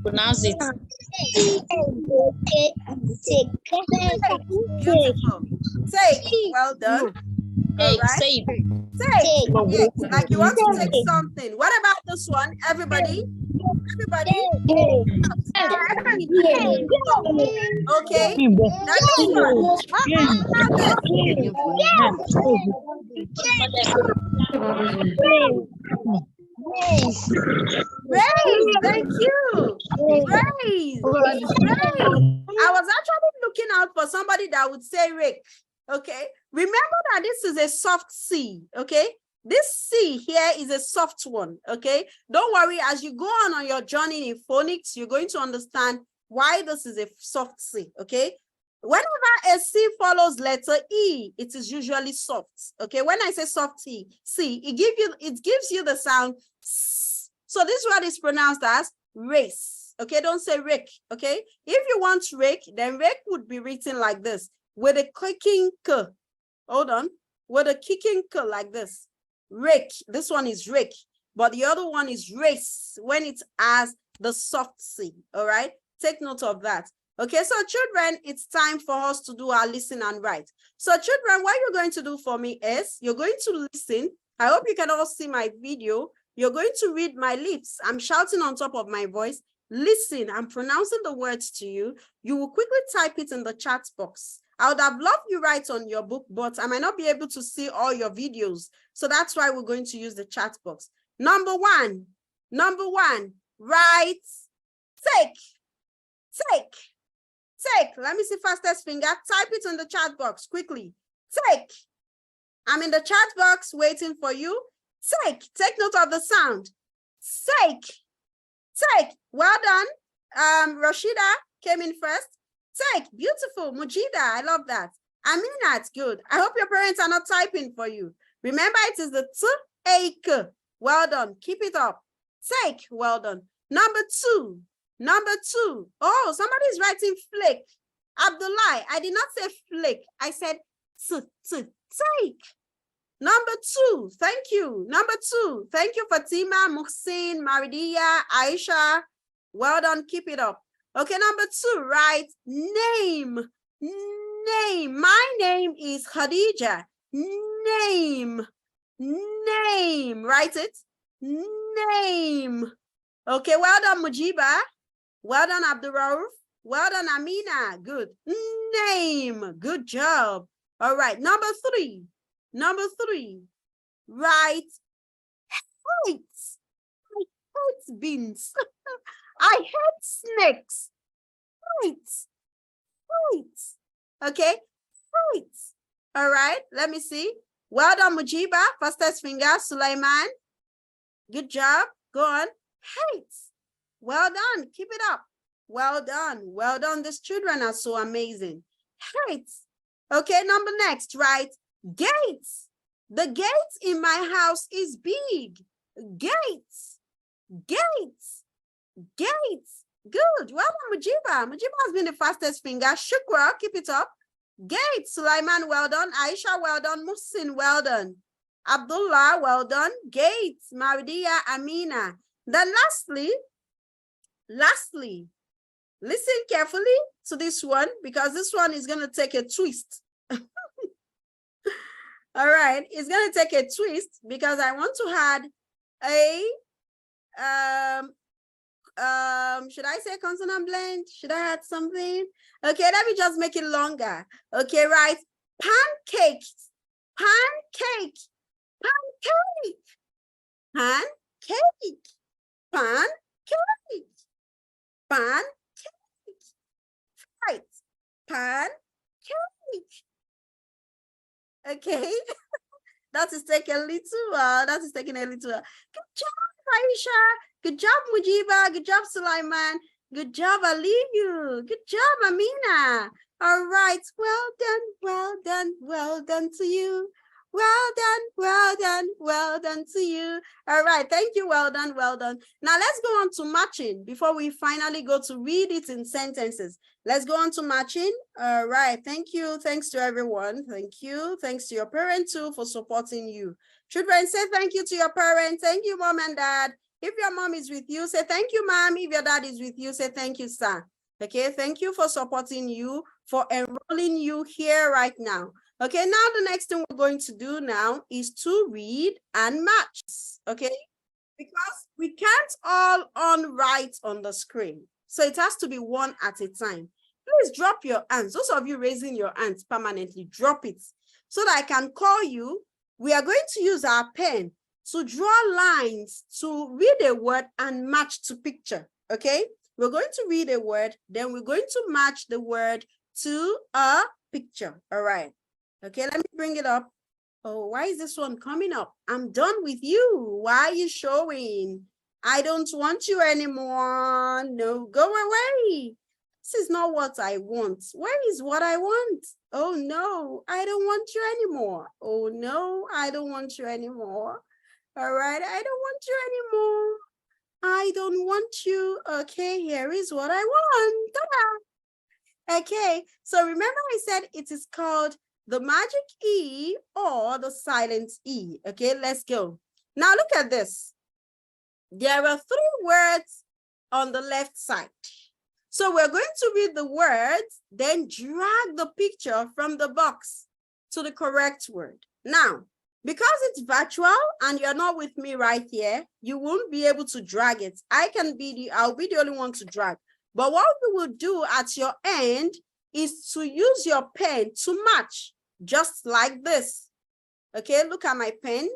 Pronounce it. Beautiful. Take. Well done. All right. Take. Yes, like you want to take something. What about this one? Everybody? Okay. Now this one. Raise, thank you. Raise. I was actually looking out for somebody that would say rake. Okay. Remember that this is a soft C. Okay. This C here is a soft one. Okay. Don't worry, as you go on your journey in phonics, you're going to understand why this is a soft C. Okay. Whenever a C follows letter E, it is usually soft. Okay. When I say soft C, it gives you the sound S. So this word is pronounced as race. Okay. Don't say rake. Okay. If you want rake, then rake would be written like this with a clicking K. Hold on. With a kicking K like this. Rake. This one is rake. But the other one is race when it has the soft C. All right. Take note of that. Okay. So children, it's time for us to do our listen and write. So children, what you're going to do for me is you're going to listen. I hope you can all see my video. You're going to read my lips. I'm shouting on top of my voice. Listen, I'm pronouncing the words to you. You will quickly type it in the chat box. I would have loved you write on your book, but I might not be able to see all your videos. So that's why we're going to use the chat box. Number one, write, take. Let me see fastest finger. Type it in the chat box quickly. Take. I'm in the chat box waiting for you. Take note of the sound. Take. Well done. Rashida came in first. Take. Beautiful. Mujida, I love that. Amina, it's good. I hope your parents are not typing for you. Remember, it is the T-A-K. Well done. Keep it up. Take. Well done. Number two. Oh, somebody is writing flake. Abdullah, I did not say flake. I said take. Number two. Thank you. Number two. Thank you, Fatima, Muhsin, Maridia, Aisha. Well done. Keep it up. Okay, number two, write name. My name is Khadijah. Name. Write it. Name. Okay, well done, Mujiba. Well done, Abdurrauf. Well done, Amina. Good. Name. Good job. All right, number three. Number 3, write hates. I hate beans. I hate snakes. Hates. Hates. Okay, hates. All right, let me see. Well done, Mujiba. Fastest finger, Sulaiman. Good job. Go on. Hates. Well done. Keep it up. Well done. Well done. These children are so amazing. Hates. Okay, number next, right? Gates. The gate in my house is big. Gates. Gates. Gates. Good. Well done, Mujiba. Mujiba has been the fastest finger. Shukra, keep it up. Gates. Sulaiman, well done. Aisha, well done. Muhsin, well done. Abdullah, well done. Gates. Maridia, Amina. Then lastly, listen carefully to this one, because this one is going to take a twist. All right, it's going to take a twist because I want to add a should I say consonant blend? Should I add something? Okay, let me just make it longer. Okay, right. Pancakes. Pancake. Pancake. Pancake. Pancake. Pancake. Right. Pancake. Okay. That is taking a little while. That is taking a little while. Good job, Aisha. Good job, Mujiba. Good job, Sulaiman. Good job, Aliyu. Good job, Amina. All right. Well done. Well done. Well done to you. Well done. Well done. Well done to you. All right. Thank you. Well done. Well done. Now let's go on to matching before we finally go to read it in sentences. Let's go on to matching. All right. Thank you. Thanks to everyone. Thank you. Thanks to your parents too for supporting you. Children, say thank you to your parents. Thank you, mom and dad. If your mom is with you, say thank you, mom. If your dad is with you, say thank you, sir. Okay, thank you for supporting you, for enrolling you here right now. Okay, now the next thing we're going to do now is to read and match. Okay, because we can't all write on the screen. So it has to be one at a time. Please drop your hands. Those of you raising your hands permanently, drop it so that I can call you. We are going to use our pen to draw lines to read a word and match to picture, okay? We're going to read a word, then we're going to match the word to a picture, all right? Okay, let me bring it up. Oh, why is this one coming up? I'm done with you. Why are you showing? I don't want you anymore. No, go away. This is not what I want. Where is what I want? Oh no, I don't want you anymore. Oh no, I don't want you anymore. All right, I don't want you anymore. I don't want you. Okay, here is what I want. Ta-da. Okay, so remember I said it is called the magic E or the silent E. Okay, let's go. Now look at this. There are 3 words on the left side. So we're going to read the words, then drag the picture from the box to the correct word. Now, because it's virtual and you're not with me right here, you won't be able to drag it. I'll be the only one to drag. But what we will do at your end is to use your pen to match, just like this. Okay, look at my pen.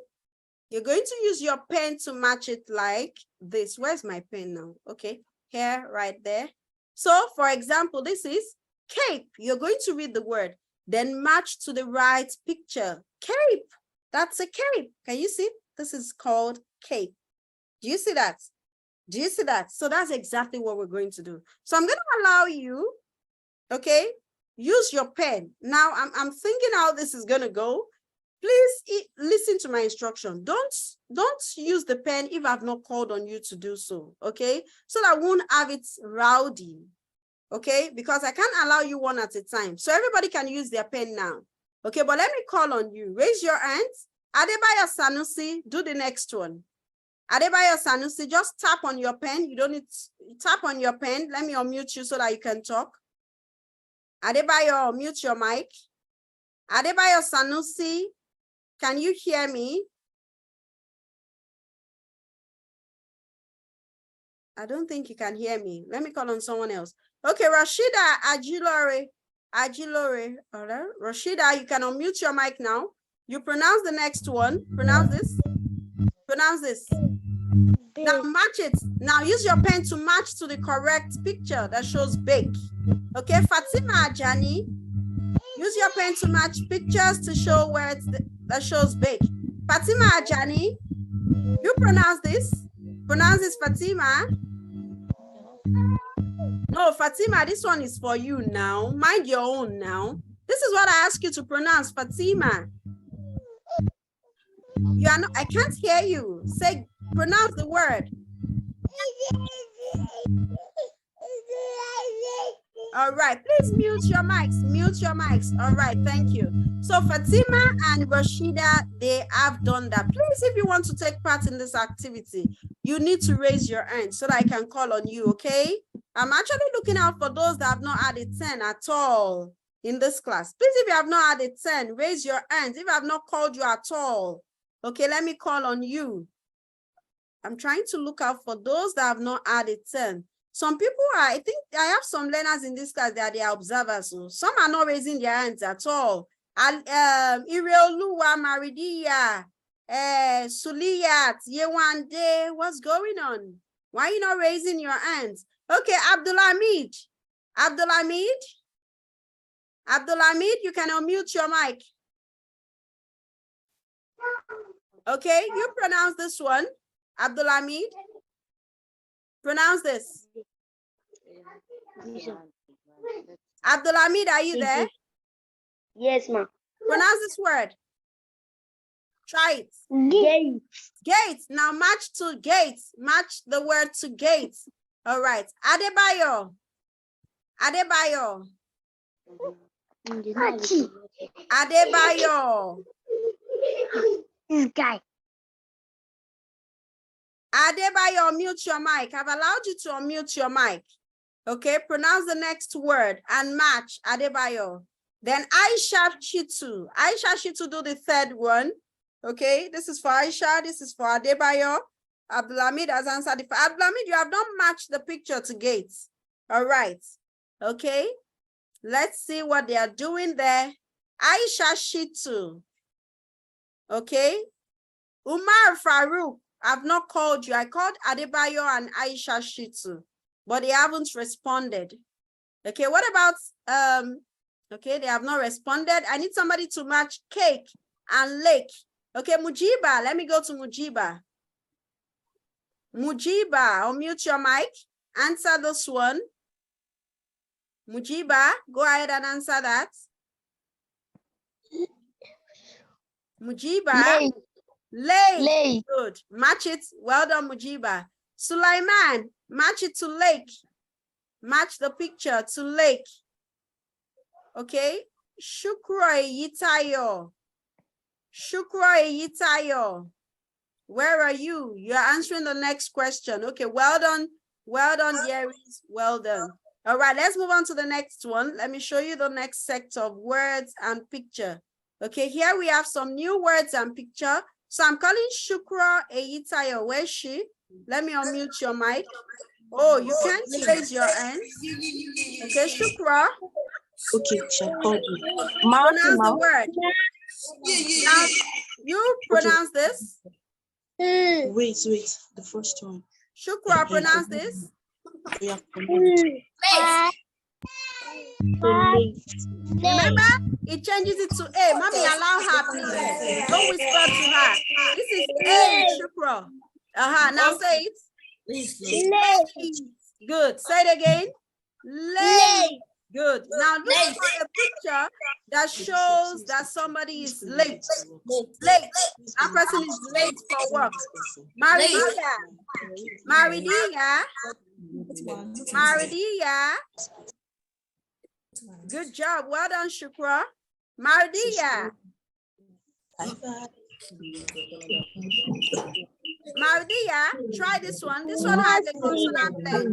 You're going to use your pen to match it like this. Where's my pen now? Okay, here, right there. So, for example, this is cape. You're going to read the word, then match to the right picture. Cape. That's a cape. Can you see? This is called cape. Do you see that? Do you see that? So that's exactly what we're going to do. So I'm going to allow you, okay, use your pen. Now I'm thinking how this is going to go. Please listen to my instruction. Don't use the pen if I've not called on you to do so, okay? So that I won't have it rowdy, okay? Because I can't allow you one at a time. So everybody can use their pen now. Okay, but let me call on you. Raise your hands. Adebayo Sanusi, do the next one. Adebayo Sanusi, just tap on your pen. You don't need to tap on your pen. Let me unmute you so that you can talk. Adebayo, mute your mic. Adebayo Sanusi, can you hear me? I don't think you can hear me. Let me call on someone else. Okay, Rashida Ajilore. All right. Rashida, you can unmute your mic now. You pronounce the next one. Pronounce this. Pronounce this. Now match it. Now use your pen to match to the correct picture that shows bake. Okay, Fatima Ajani. Use your pen to match pictures to show where it's that shows bake. Fatima Ajani. You pronounce this. Pronounce this, Fatima. No, Fatima, this one is for you now. Mind your own now. This is what I ask you to pronounce, Fatima. You are not, I can't hear you. Say, pronounce the word. All right, please mute your mics. Mute your mics. All right, thank you. So Fatima and Rashida, they have done that. Please, if you want to take part in this activity, you need to raise your hand so that I can call on you, okay? I'm actually looking out for those that have not added 10 at all in this class. Please, if you have not added 10, raise your hands. If I have not called you at all, okay, let me call on you. I'm trying to look out for those that have not added 10. Some people are, I think I have some learners in this class that they are observers. So some are not raising their hands at all. Ireoluwa, Maridia, Suliyat, Yewande, what's going on? Why are you not raising your hands? Okay, Abdulhamid. Abdulhamid, you can unmute your mic. Okay, you pronounce this one. Abdulhamid, pronounce this. Abdulhamid, are you there? Yes, ma'am. Pronounce this word. Try it. Gates. Gates. Now match to gates. Match the word to gates. All right. Adebayo. Adebayo. Adebayo. This guy. Adebayo, unmute your mic. I've allowed you to unmute your mic. Okay, pronounce the next word and match Adebayo. Then Aisha Chitu. Aisha Chitu, do the third one. Okay, this is for Aisha. This is for Adebayo. Abdulhamid has answered. Abdulhamid, you have not matched the picture to Gates. All right. Okay, let's see what they are doing there. Aisha Chitu. Okay. Umar Farouk. I've not called you. I called Adebayo and Aisha Chitu, but they haven't responded. Okay, what about, okay, they have not responded. I need somebody to match cake and lake. Okay, Mujiba, let me go to Mujiba. Mujiba, unmute your mic. Answer this one. Mujiba, go ahead and answer that. Mujiba. Lake. Good. Match it. Well done, Mujiba. Sulaiman, match it to lake. Match the picture to lake. Okay. Shukra Yitayo. Shukra Yitayo. Where are you? You're answering the next question. Okay, well done. Well done, Yeris. Well done. All right, let's move on to the next one. Let me show you the next set of words and picture. Okay, here we have some new words and picture. So I'm calling Shukra Eyitayo. Where's she? Let me unmute your mic. Oh, you can't raise your hand. Okay, Shukra. Okay, shall call you. Pronounce the word. Now, you pronounce this. Wait, the first one. Shukra, pronounce this. Yeah, Remember, it changes it to A. Mommy, allow her, please. Don't whisper to her. This is A, Shukra. Now say it. Late. Good. Say it again. Late. Good. Now look for a picture that shows that somebody is late. Late. That person is late for work. Maridia. Good job. Well done, Shukra. Maridia. Maridia, try this one. This one has a consonant play.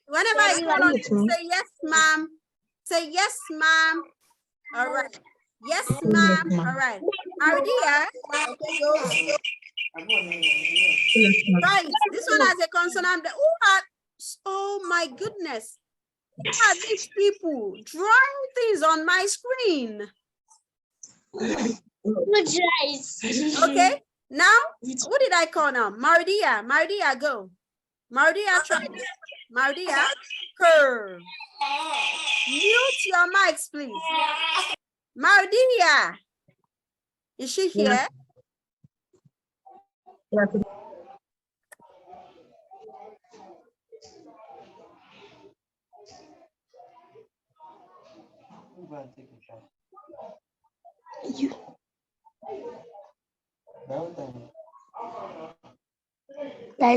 Whenever I call on you, say yes, ma'am. Say yes, ma'am. All right. Yes, ma'am. All right. Maridia. Right. This one has a consonant. Oh my goodness. Who are these people drawing things on my screen? Okay, now, what did I call now? Maridia, Maridia, go. Maridia, try this. Maridia, curve. Mute your mics, please. Maridia, is she here?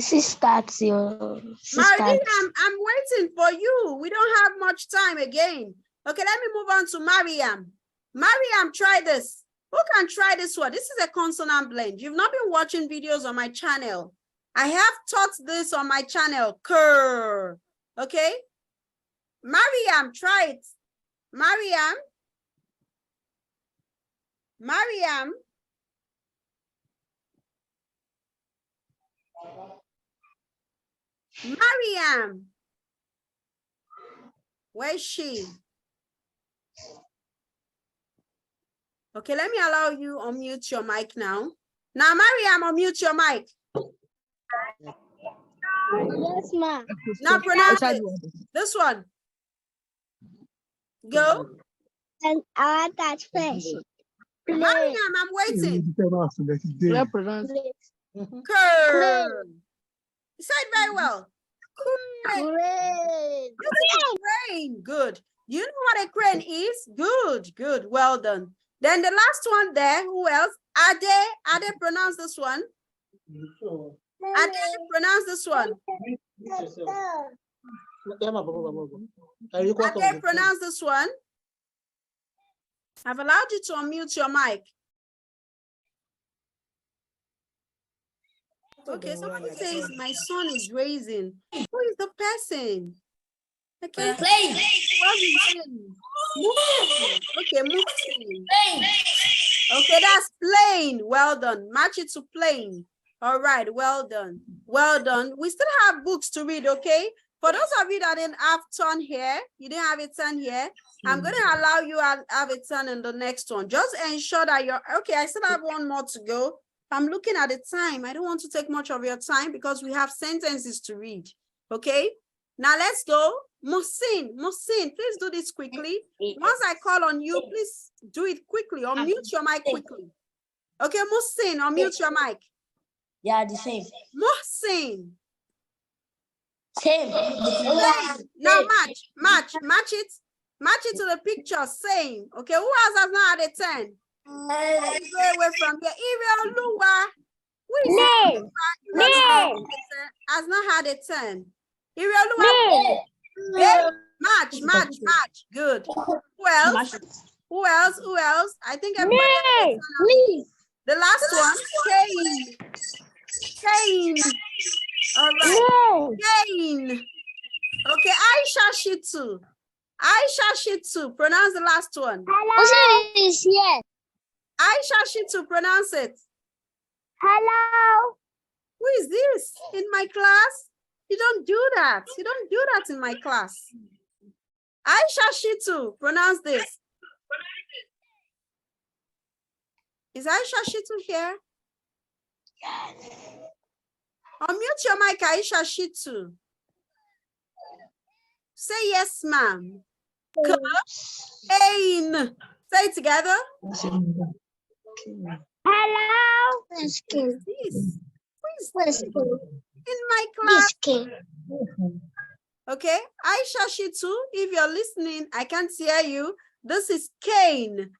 She starts your Maridia, I'm waiting for you. We don't have much time again. Okay, let me move on to Mariam. Mariam, try this. Who can try this one? This is a consonant blend. You've not been watching videos on my channel. I have taught this on my channel. Cur. Okay? Mariam, try it. Mariam. Mariam. Mariam. Where is she? Okay, let me allow you unmute your mic now. Now, Mariam, unmute your mic. Yes, ma'am. Now pronounce it. This one. Go. And I want that first. Mariam, I'm waiting. Crane. Curve. You said very well. Crane. Crane. Crane. Good. You know what a crane is? Good, good. Well done. Then the last one there, who else? Ade. Ade, pronounce this one. Ade, pronounce this one. Ade, pronounce this one. I've allowed you to unmute your mic. Okay, somebody says my son is raising. Who is the person? Okay. Plane. What's his name? Okay, Mufti. Okay, that's plain. Well done. Match it to plain. All right, well done. Well done. We still have books to read, okay? For those of you that didn't have turn here, you didn't have a turn here, I'm going to allow you to have a turn in the next one. Just ensure that you're, okay, I still have one more to go. I'm looking at the time. I don't want to take much of your time because we have sentences to read, okay? Now let's go. Muhsin, please do this quickly. Once I call on you, please do it quickly. Unmute your mic quickly. Okay, Muhsin, unmute your mic. Yeah, the same. Muhsin. Same. Now match it. Match it to the picture, same. Okay, who else has not had a 10? Go away from here. Ire Oluwa. Who is Me. has not had a 10? Ire Oluwa. Yeah. Match. Good. Who else? Who else? I think everybody has a 10. Me. The last one, Kane. All right. Kane. Okay, Aisha Shitu. Pronounce the last one. Hello. Is here. Aisha Shitu, pronounce it. Hello. Who is this in my class? You don't do that. You don't do that in my class. Aisha Shitu, pronounce this. Is Aisha Shitu here? Unmute your mic, Aisha Shitu. Say yes, ma'am. Kane. Say it together. Hello. Please. Please. In my class. Okay. Aisha Shitu, if you're listening, I can't hear you. This is Kane.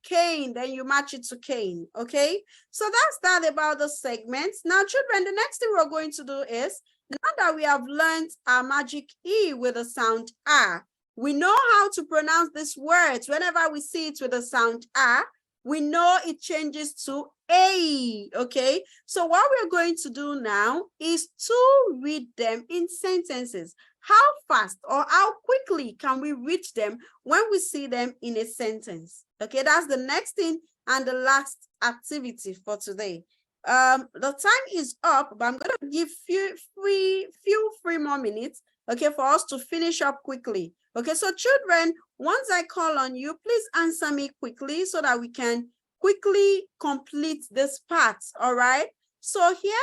Kane. Then you match it to Kane. Okay. So that's that about the segments. Now, children, the next thing we're going to do is, now that we have learned our magic E with the sound A, we know how to pronounce these words. Whenever we see it with the sound A, we know it changes to A, okay? So what we're going to do now is to read them in sentences. How fast or how quickly can we read them when we see them in a sentence? Okay, that's the next thing and the last activity for today. the time is up, but I'm gonna give few free more minutes, okay, for us to finish up quickly. Okay, so children, once I call on you, please answer me quickly so that we can quickly complete this part. All right. So here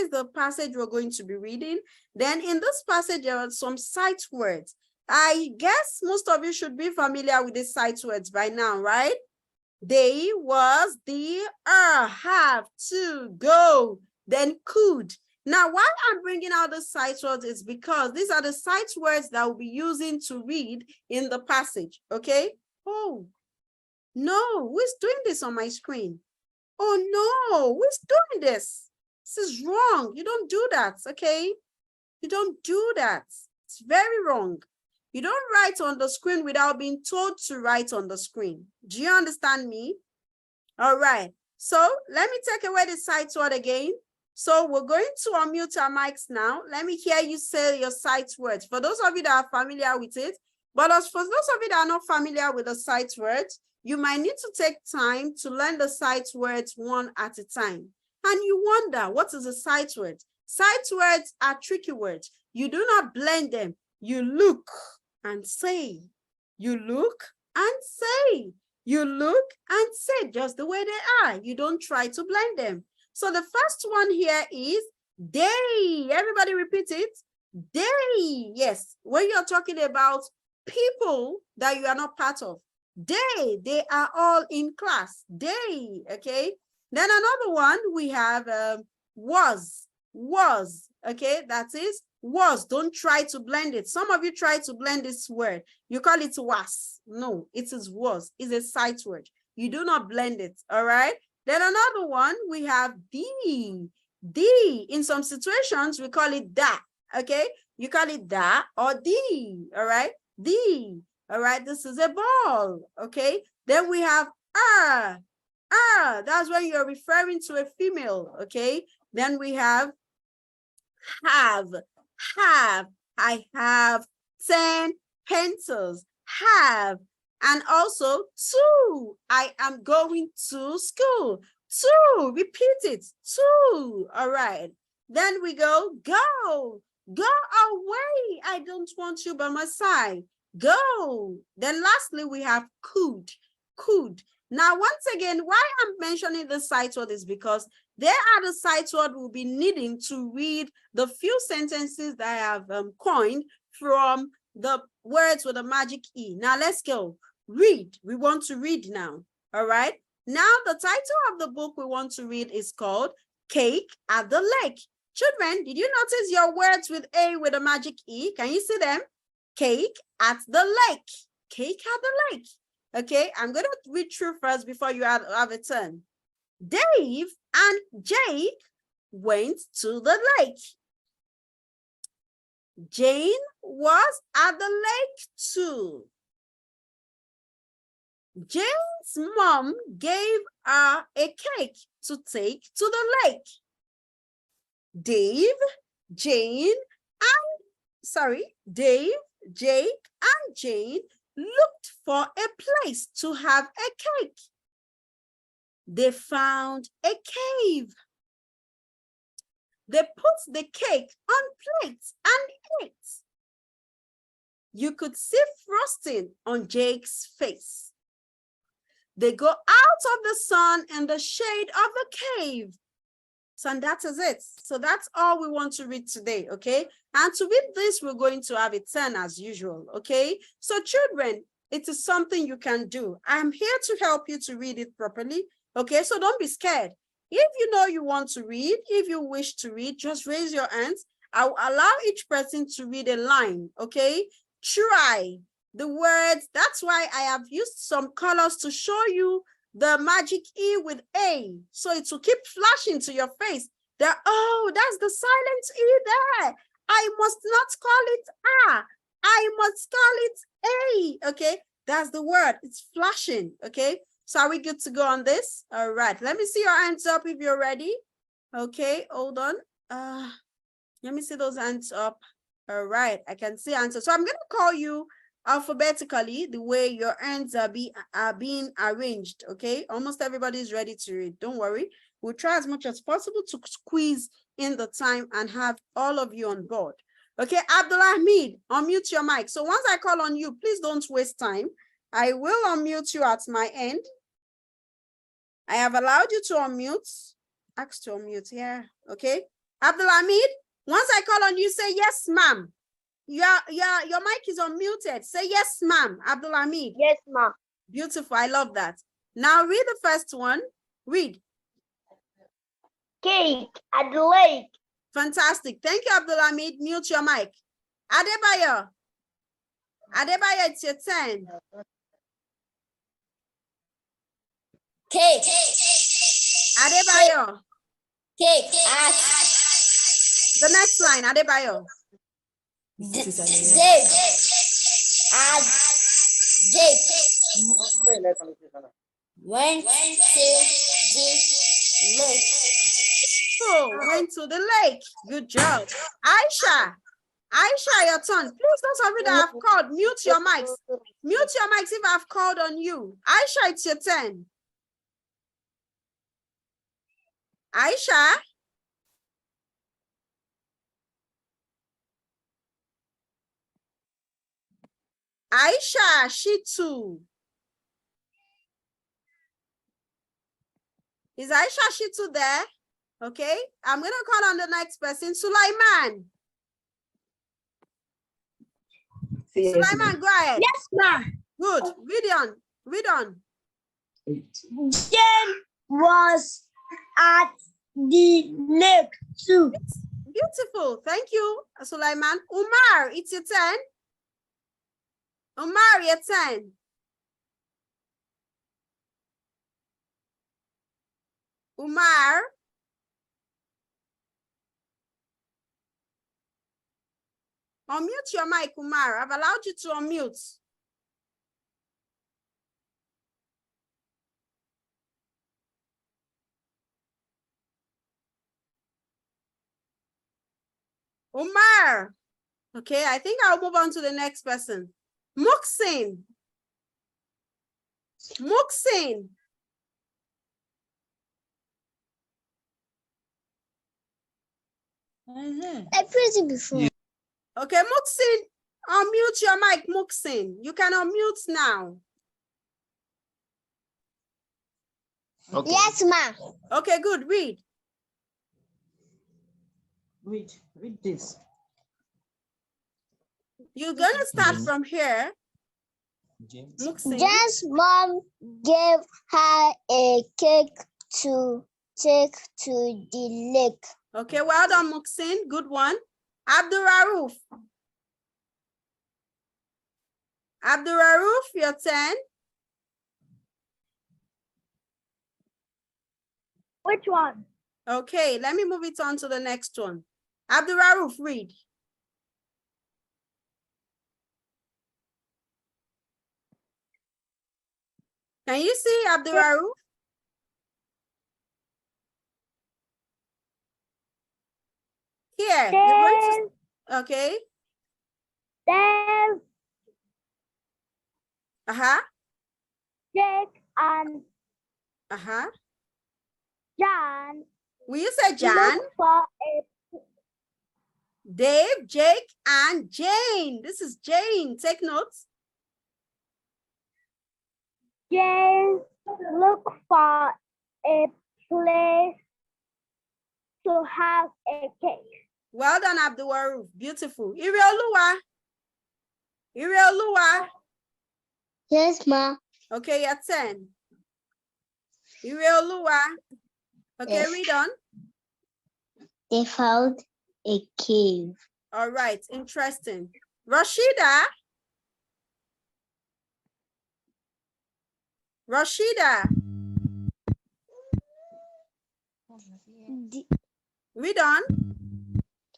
is the passage we're going to be reading. Then in this passage, there are some sight words. I guess most of you should be familiar with these sight words by now, right? They, was, the, have, to, go, then could. Now, why I'm bringing out the sight words is because these are the sight words that we'll be using to read in the passage, okay? Oh, no, who's doing this on my screen? Oh, no, who's doing this? This is wrong. You don't do that, okay? You don't do that. It's very wrong. You don't write on the screen without being told to write on the screen. Do you understand me? All right. So let me take away the sight word again. So we're going to unmute our mics now. Let me hear you say your sight words. For those of you that are familiar with it, but as for those of you that are not familiar with the sight words, you might need to take time to learn the sight words one at a time. And you wonder, what is a sight word? Sight words are tricky words. You do not blend them. You look and say. You look and say. You look and say just the way they are. You don't try to blend them. So the first one here is they. Everybody repeat it. They. Yes. When you're talking about people that you are not part of. They are all in class. They. Okay. Then another one we have was. Okay. That is was. Don't try to blend it. Some of you try to blend this word. You call it was. No, it is was. It's a sight word. You do not blend it. All right. Then another one, we have the. In some situations, we call it that. Okay. You call it that or the. All right. The. All right. This is a ball. Okay. Then we have that's when you're referring to a female. Okay. Then we have. I have 10 pencils. Have. And also 2. I am going to school. 2. Repeat it. 2. All right. Then we go. Go away. I don't want you by my side. Go. Then lastly, we have could. Now, once again, why I'm mentioning the sight word is because there are the sight word we'll be needing to read the few sentences that I have coined from the words with the magic E. Now, let's go. Read. We want to read now. All right. Now, the title of the book we want to read is called Cake at the Lake. Children, did you notice your words with A with a magic E? Can you see them? Cake at the lake. Cake at the lake. Okay, I'm going to read through first before you have a turn. Dave and Jake went to the lake. Jane was at the lake too. Jane's mom gave her a cake to take to the lake. Dave, Jake, and Jane looked for a place to have a cake. They found a cave. They put the cake on plates and ate. You could see frosting on Jake's face. They go out of the sun and the shade of the cave. So and that is it. So that's all we want to read today, okay? And to read this, we're going to have a turn as usual, okay? So children, it is something you can do. I'm here to help you to read it properly, okay? So don't be scared. If you know you want to read, if you wish to read, just raise your hands. I'll allow each person to read a line, okay? Try the words. That's why I have used some colors to show you the magic E with A. So it will keep flashing to your face. That, oh, that's the silent E there. I must not call it A. I must call it A. Okay, that's the word. It's flashing. Okay, so are we good to go on this? All right, let me see your hands up if you're ready. Okay, hold on. Let me see those hands up. All right, I can see answers. So I'm going to call you alphabetically the way your hands are being arranged. Okay, almost everybody is ready to read. Don't worry. We'll try as much as possible to squeeze in the time and have all of you on board. Okay, Abdulhamid, unmute your mic. So once I call on you, please don't waste time. I will unmute you at my end. I have allowed you to unmute. Ask to unmute, yeah, okay. Abdulhamid, once I call on you, say yes, ma'am. Your mic is unmuted. Say yes, ma'am, Abdulhamid. Yes, ma'am. Beautiful, I love that. Now read the first one. Read. Cake at the lake. Fantastic. Thank you, Abdulhamid. Mute your mic. Adebayo. Adebayo, it's your turn. Cake. Adebayo. Cake. The next line, Adebayo. Jake. Jake. Went to the lake. Oh, went to the lake. Good job. Aisha. Aisha, your turn. Please don't worry that I've called. Mute your mics. Mute your mics if I've called on you. Aisha, it's your turn. Aisha. Aisha, she too. Is Aisha Shitu there? Okay, I'm gonna call on the next person, Sulaiman. Yes, Sulaiman, go ahead. Yes, ma'am. Good, read on, read on. Jane was at the lake too. Beautiful, thank you, Sulaiman. Umar, it's your turn. Umar, your turn. Umar. Unmute your mic, Umar. I've allowed you to unmute. Umar. Okay, I think I'll move on to the next person. Muxin. Muxin. I've read it before. Okay, Muxin, unmute your mic, Muxin. You can unmute now. Okay. Yes, ma'am. Okay, good, read. Read this. You're gonna start from here. Muxin. Jen's mom gave her a cake to take to the lake. Okay, well done, Muxin. Good one. Abdurrauf. Abdurrauf, your turn. Which one? Okay, let me move it on to the next one. Abdurrauf, read. Can you see Abdurrauf? Here, you're going to, okay. Then Jake and John. Will you say John? Look for a Dave, Jake, and Jane. This is Jane. Take notes. Jane look for a place to have a cake. Well done, Abdurrauf. Beautiful. Iriolua. Iriolua. Yes, ma. Okay, your turn. Iriolua. Okay, Yes. read on. They found a cave. All right, interesting. Rashida. Rashida. Read on.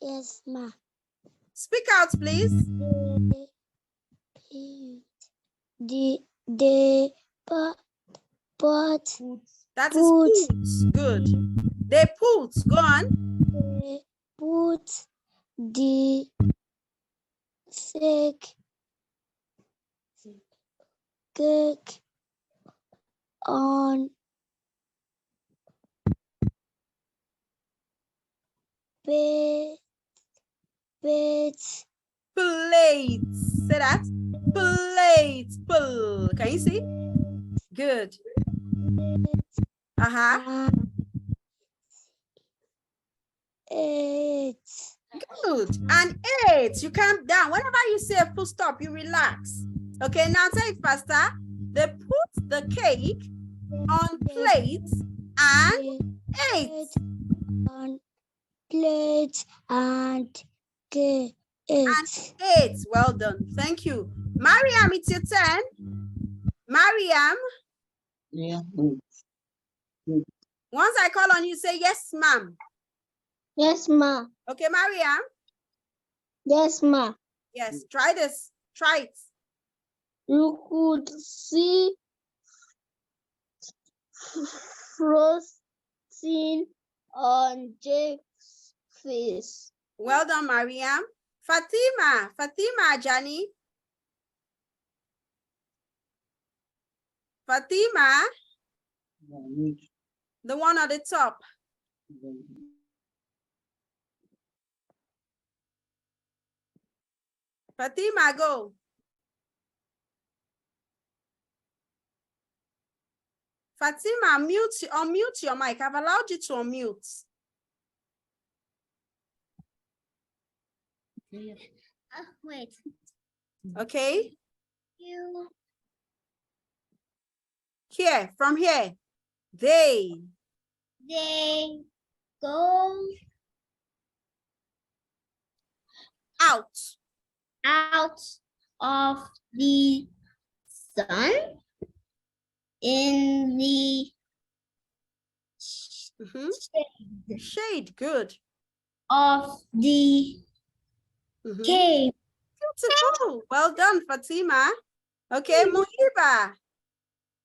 Yes, ma. Speak out, please. The pot. That is put. Good. They put. Go on. They put the cake on plates. Plates. Say that. Plates. Pull. Can you see? Good. Eight. Good. And 8. You count down. Whenever you say a full stop, you relax. Okay, now say it faster. They put the cake on plates and 8. On plates and cake. And 8. Well done. Thank you. Mariam, it's your turn. Mariam. Yeah. Once I call on you, say yes, ma'am. Yes, ma. Okay, Mariam. Yes, ma. Yes, try this. Try it. You could see frosting on Jake's face. Well done, Mariam. Fatima. Fatima, Johnny. Fatima. The one at the top. Fatima, go. Fatima, unmute your mic. I've allowed you to unmute. Wait. Okay. You. Here, from here. They Go out of the sun in the shade. Good. Of the cave. Beautiful. Well done, Fatima. Okay, Muhiba.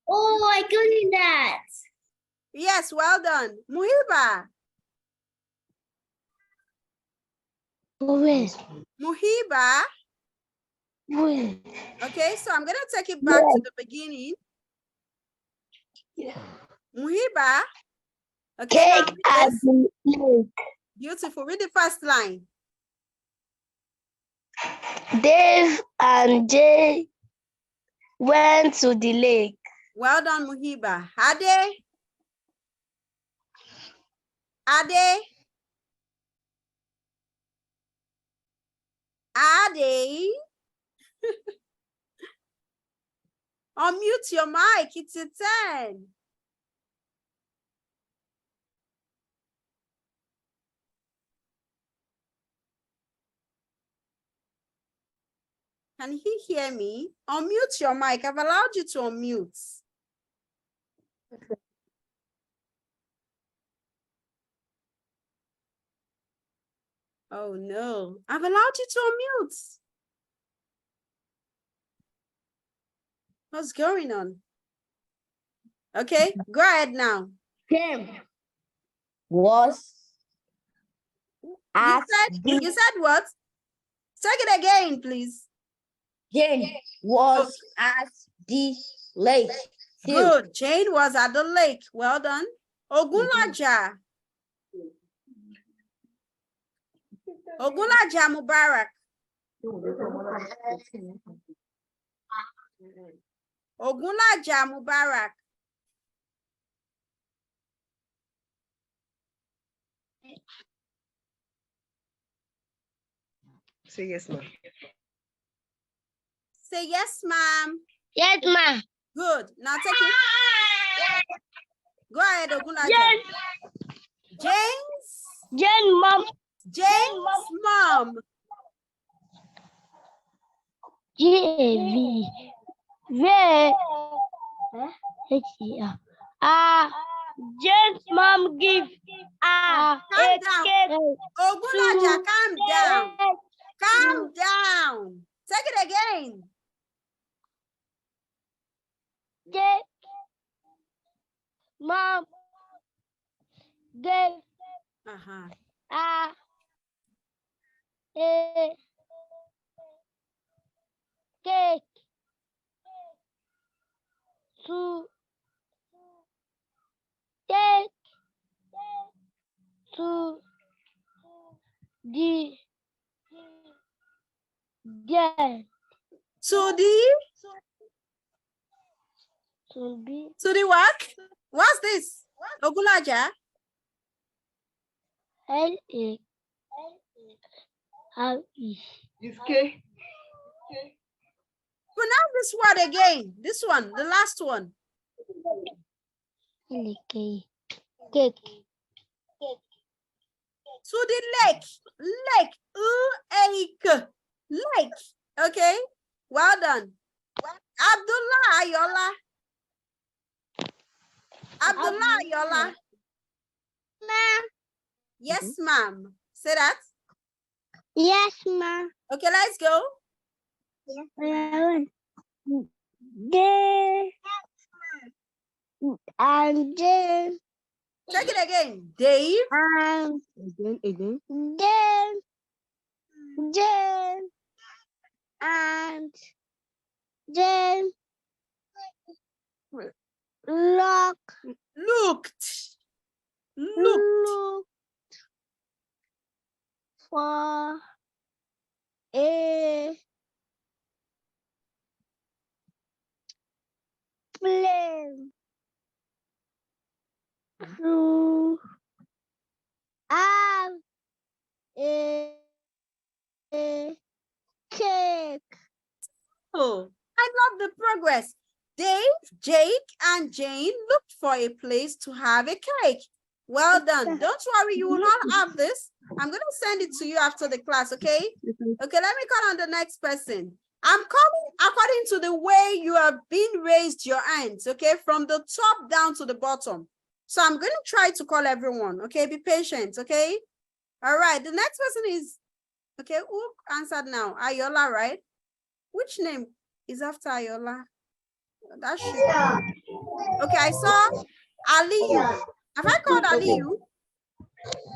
Oh, I couldn't that. Yes, well done. Muhiba. Where? Muhiba. Where? Okay, so I'm going to take it back to the beginning. Yeah. Muhiba. Okay, Cake at the lake. beautiful. Read the first line. Dave and Jay went to the lake. Well done, Muhiba. Ade. Ade. Ade. Unmute your mic. It's your turn. Can he hear me? Unmute your mic. I've allowed you to unmute. Oh no, I've allowed you to unmute. What's going on? Okay, go ahead now. Him was at You said what? Take it again, please. Jane was at the lake. Good. Jane was at the lake. Well done. Ogunlaja. Ogunlaja Mubarak. Ogunlaja Mubarak. Say yes, ma'am. Say yes, ma'am. Yes, ma. Good. Now take it. Go ahead, Ogunlaja. James. Jane, mom. James' mom. J-A-V. Where? Jane's mom give Calm down. Ogunlaja, calm down. Calm down. Take it again. Mom gave Uh-huh. a cake to take to the to the what? What's this? Ogulaja? L-A-R-E. It's K. Pronounce this word again. This one, the last one. Cake. To the lake. Lake. Okay. Well done. Abdullah Ayola. Abdullah Ayola. Ma'am. Yes, ma'am. Say that. Yes, ma'am. Okay, let's go. There and then Check it again. Dave. and Again. then and then Looked for a plane to have a cake. Oh, I love the progress. Dave, Jake, and Jane looked for a place to have a cake. Well done. Don't worry, you will not have this. I'm going to send it to you after the class, okay? Okay, let me call on the next person. I'm calling according to the way you have been raised your hands, okay? From the top down to the bottom. So I'm going to try to call everyone, okay? Be patient, okay? All right, the next person is, okay, who answered now? Ayola, right? Which name is after Ayola? That should be. Okay, I saw Aliyu. Have I called Aliyu?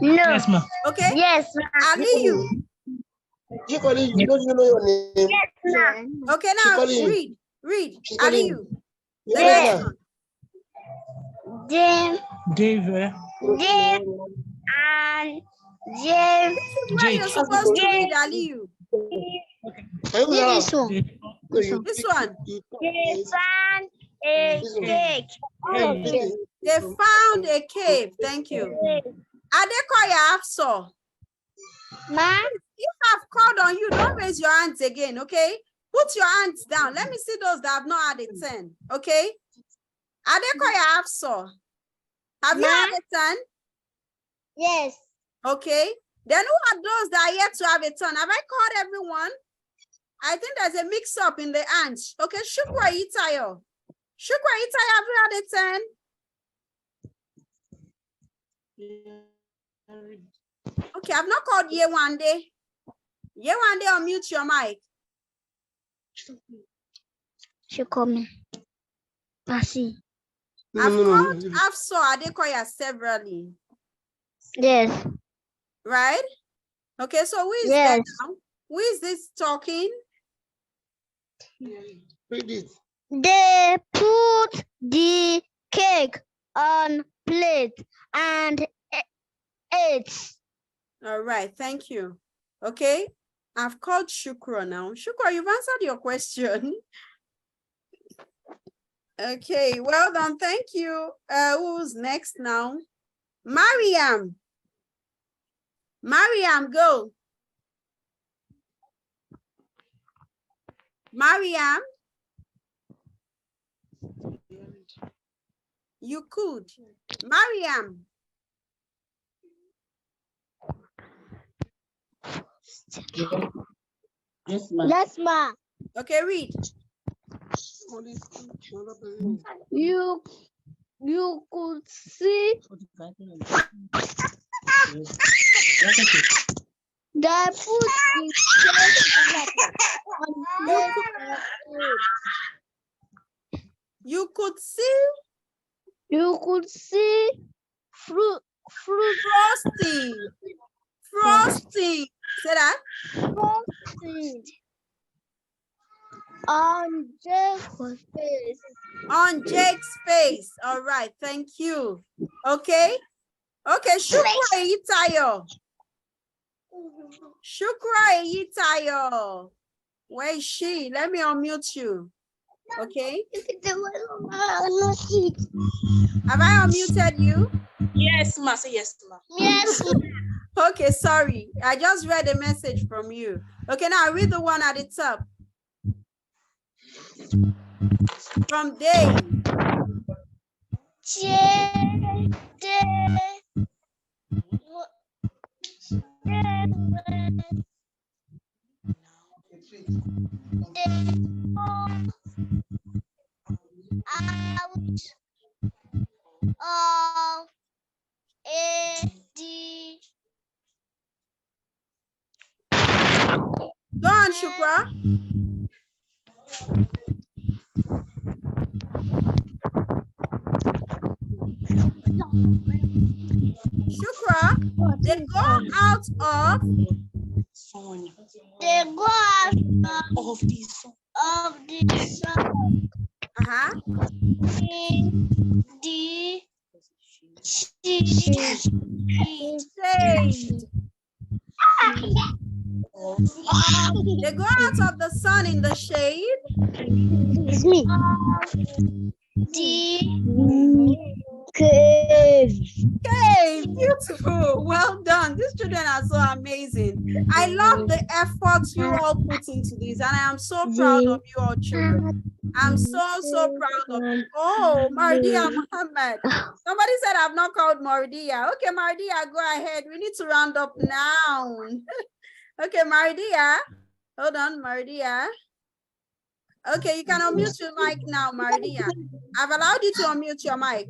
No. Yes, ma'am. Okay. Yes, Aliyu. You don't know your name. ma'am. Okay, now calling you. read. She's calling Aliyu. you. The Yes. next one. Jim Dave, and Jim. Where you're supposed to read Aliyu. This one. This one. They found a cake. They found a cave. Thank you. Adekoya Afso. Ma, If I've called on you, don't raise your hands again, okay? Put your hands down. Let me see those that have not had a 10, okay? Adekoya Afso. Have you had a 10? yes. Okay. Then who are those that are yet to have a turn? Have I called everyone? I think there's a mix-up in the hands. Okay, Shukwa Itayo. Shukwa Itayo, have you had a 10? Okay, I've not called Yewande. Yewande, unmute your mic. She called me. Pasi. I've called Afso Adekoya severally. Yes. Right? Okay, so who is Yes. that now? Who is this talking? Read it. They put the cake on plate and ate. All right, thank you. Okay, I've called Shukra now. Shukra, you've answered your question. Okay, well done, thank you. Who's next now? Mariam. Mariam, go. Mariam. You could. Mariam. Yes, ma'am. Yes, ma. Okay, read. You could see they put the cake on plate. You could see You could see fruit frosting. Frosting. Say that. frosting on Jake's face. On Jake's face. All right, thank you. Okay. Okay, Shukwa Itayo. Shukra Eyitayo. Where is she? Let me unmute you. Okay. Have I unmuted you? Yes, ma. Say yes, ma. Yes. Okay, sorry. I just read a message from you. Okay, now read the one at the top. From day. Go on, Shukra. Shukra, they go out of. They go out Of this. of the sun. The Shade. They go out of the sun in the shade. It's me. The cave. Okay, beautiful. Well done. These children are so amazing. I love the efforts you all put into this, and I am so proud of you all children. I'm so proud of you. Oh, Mardia Muhammad. Somebody said I've not called Mardia. Okay, Mardia, go ahead. We need to round up now. Okay, Mardia. Hold on, Mardia. Okay, you can unmute your mic now, Mardia. I've allowed you to unmute your mic.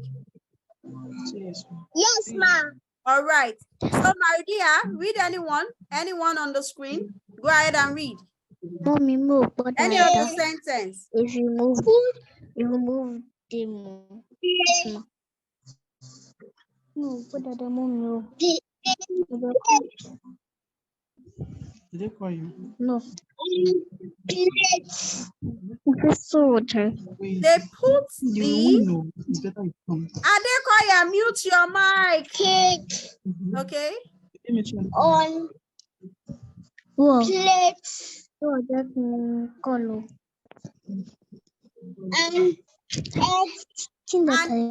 Yes, ma'am. All right. So, Mardia, read anyone on the screen. Go ahead and read. Mommy, move. Any other sentence. If you move the move. No, put that move. Did they call you? No. Water. They put the It's better you come. Adekoya, mute your mic. Cake Okay. on plates. Oh, that's color. And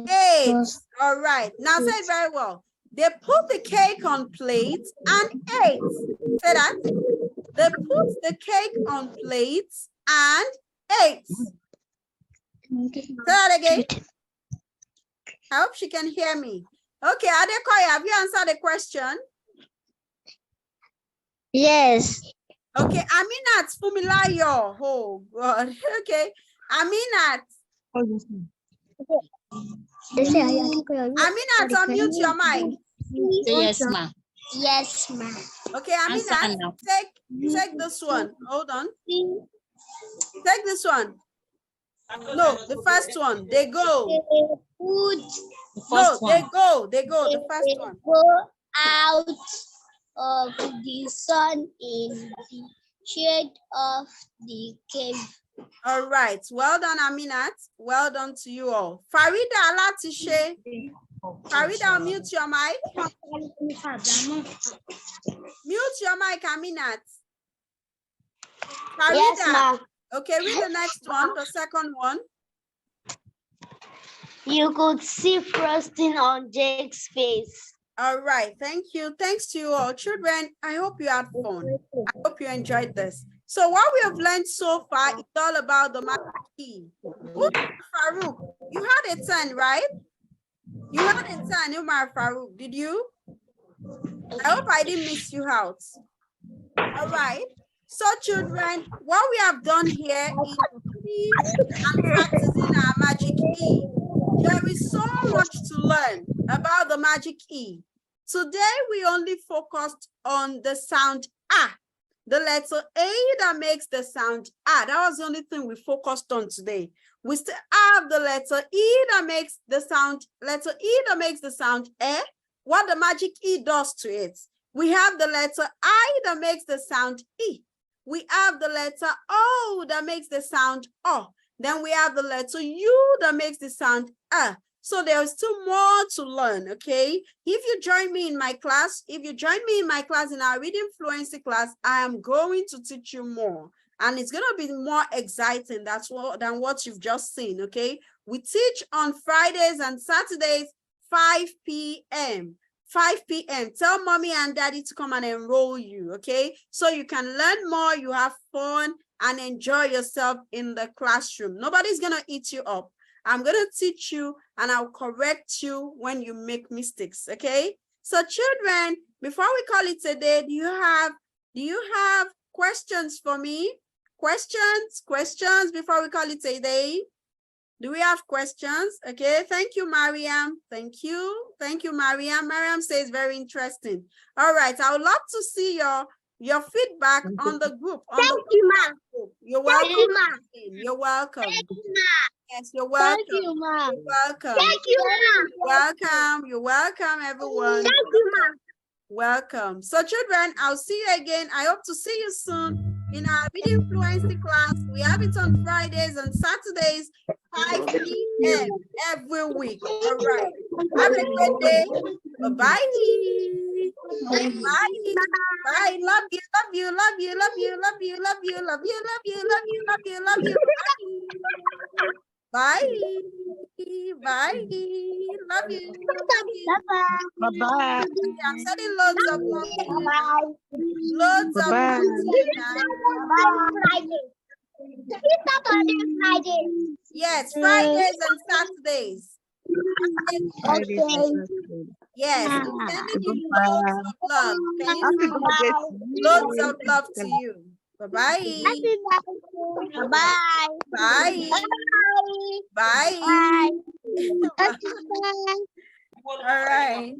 eggs. All right. Now say it very well. They put the cake on plates and ate. Say that. They put the cake on plates and ate. Say that again. I hope she can hear me. Okay, Adekoya, have you answered the question? Yes. Okay, Aminat Fumilayo. Oh, God. Okay, Aminat. Aminat, unmute your mic. Yes, ma'am. Yes, ma'am. Okay, Aminat, take this one. Hold on. Take this one. No, the first one. They go. No, they go. They go. The first one. Go out of the sun in the shade of the cave. All right. Well done, Aminat. Well done to you all. Farida Alatishe. Farida, mute your mic. Mute your mic, Aminat. Farida. Yes, ma'am. Okay, read the next one, the second one. You could see frosting on Jake's face. All right, thank you. Thanks to you all. Children, I hope you had fun. I hope you enjoyed this. So what we have learned so far is all about the magic key. Farouk, you had a 10, right? You had a 10, Umar Farouk, did you? I hope I didn't miss you out. All right. So children, what we have done here is practicing our magic E. There is so much to learn about the magic E. Today, we only focused on the sound A, the letter A that makes the sound A. That was the only thing we focused on today. We still have the letter E that makes the sound, letter E that makes the sound E, what the magic E does to it. We have the letter I that makes the sound E. We have the letter O that makes the sound O. Then we have the letter U that makes the sound So there's still more to learn, okay? If you join me in my class, in our reading fluency class, I am going to teach you more. And it's going to be more exciting than what you've just seen, okay? We teach on Fridays and Saturdays, 5 p.m. 5 p.m. Tell mommy and daddy to come and enroll you, okay? So you can learn more, you have fun, and enjoy yourself in the classroom. Nobody's going to eat you up. I'm going to teach you and I'll correct you when you make mistakes, okay? So children, before we call it a day, do you have questions for me? Questions before we call it a day? Do we have questions? Okay, thank you, Mariam. Thank you, Mariam. Mariam says very interesting. All right, I would love to see your feedback on the group. Thank you, Ma. You're welcome. Thank you, Ma. You're welcome. Thank you, Ma. Yes, you're welcome. Thank you, Ma. You're welcome. Thank you, Ma. Welcome. You're welcome, everyone. Thank you, Ma. Welcome. So children, I'll see you again. I hope to see you soon in our reading fluency class. We have it on Fridays and Saturdays, 5 p.m. every week. All right. Have a great day. Bye-bye. Bye. Bye. Love you, love you, love you, love you, love you, love you, love you, love you, love you, love you, love you. Bye. Bye. Love you. Bye-bye. I'm sending loads of love to you. Bye. Loads of love to you now. Friday. Yes, Fridays and Saturdays. Okay. Yes, I'm sending you loads of love. Okay? Loads of love to you. Bye-bye. Bye. Bye. Bye. Bye. Bye. All right.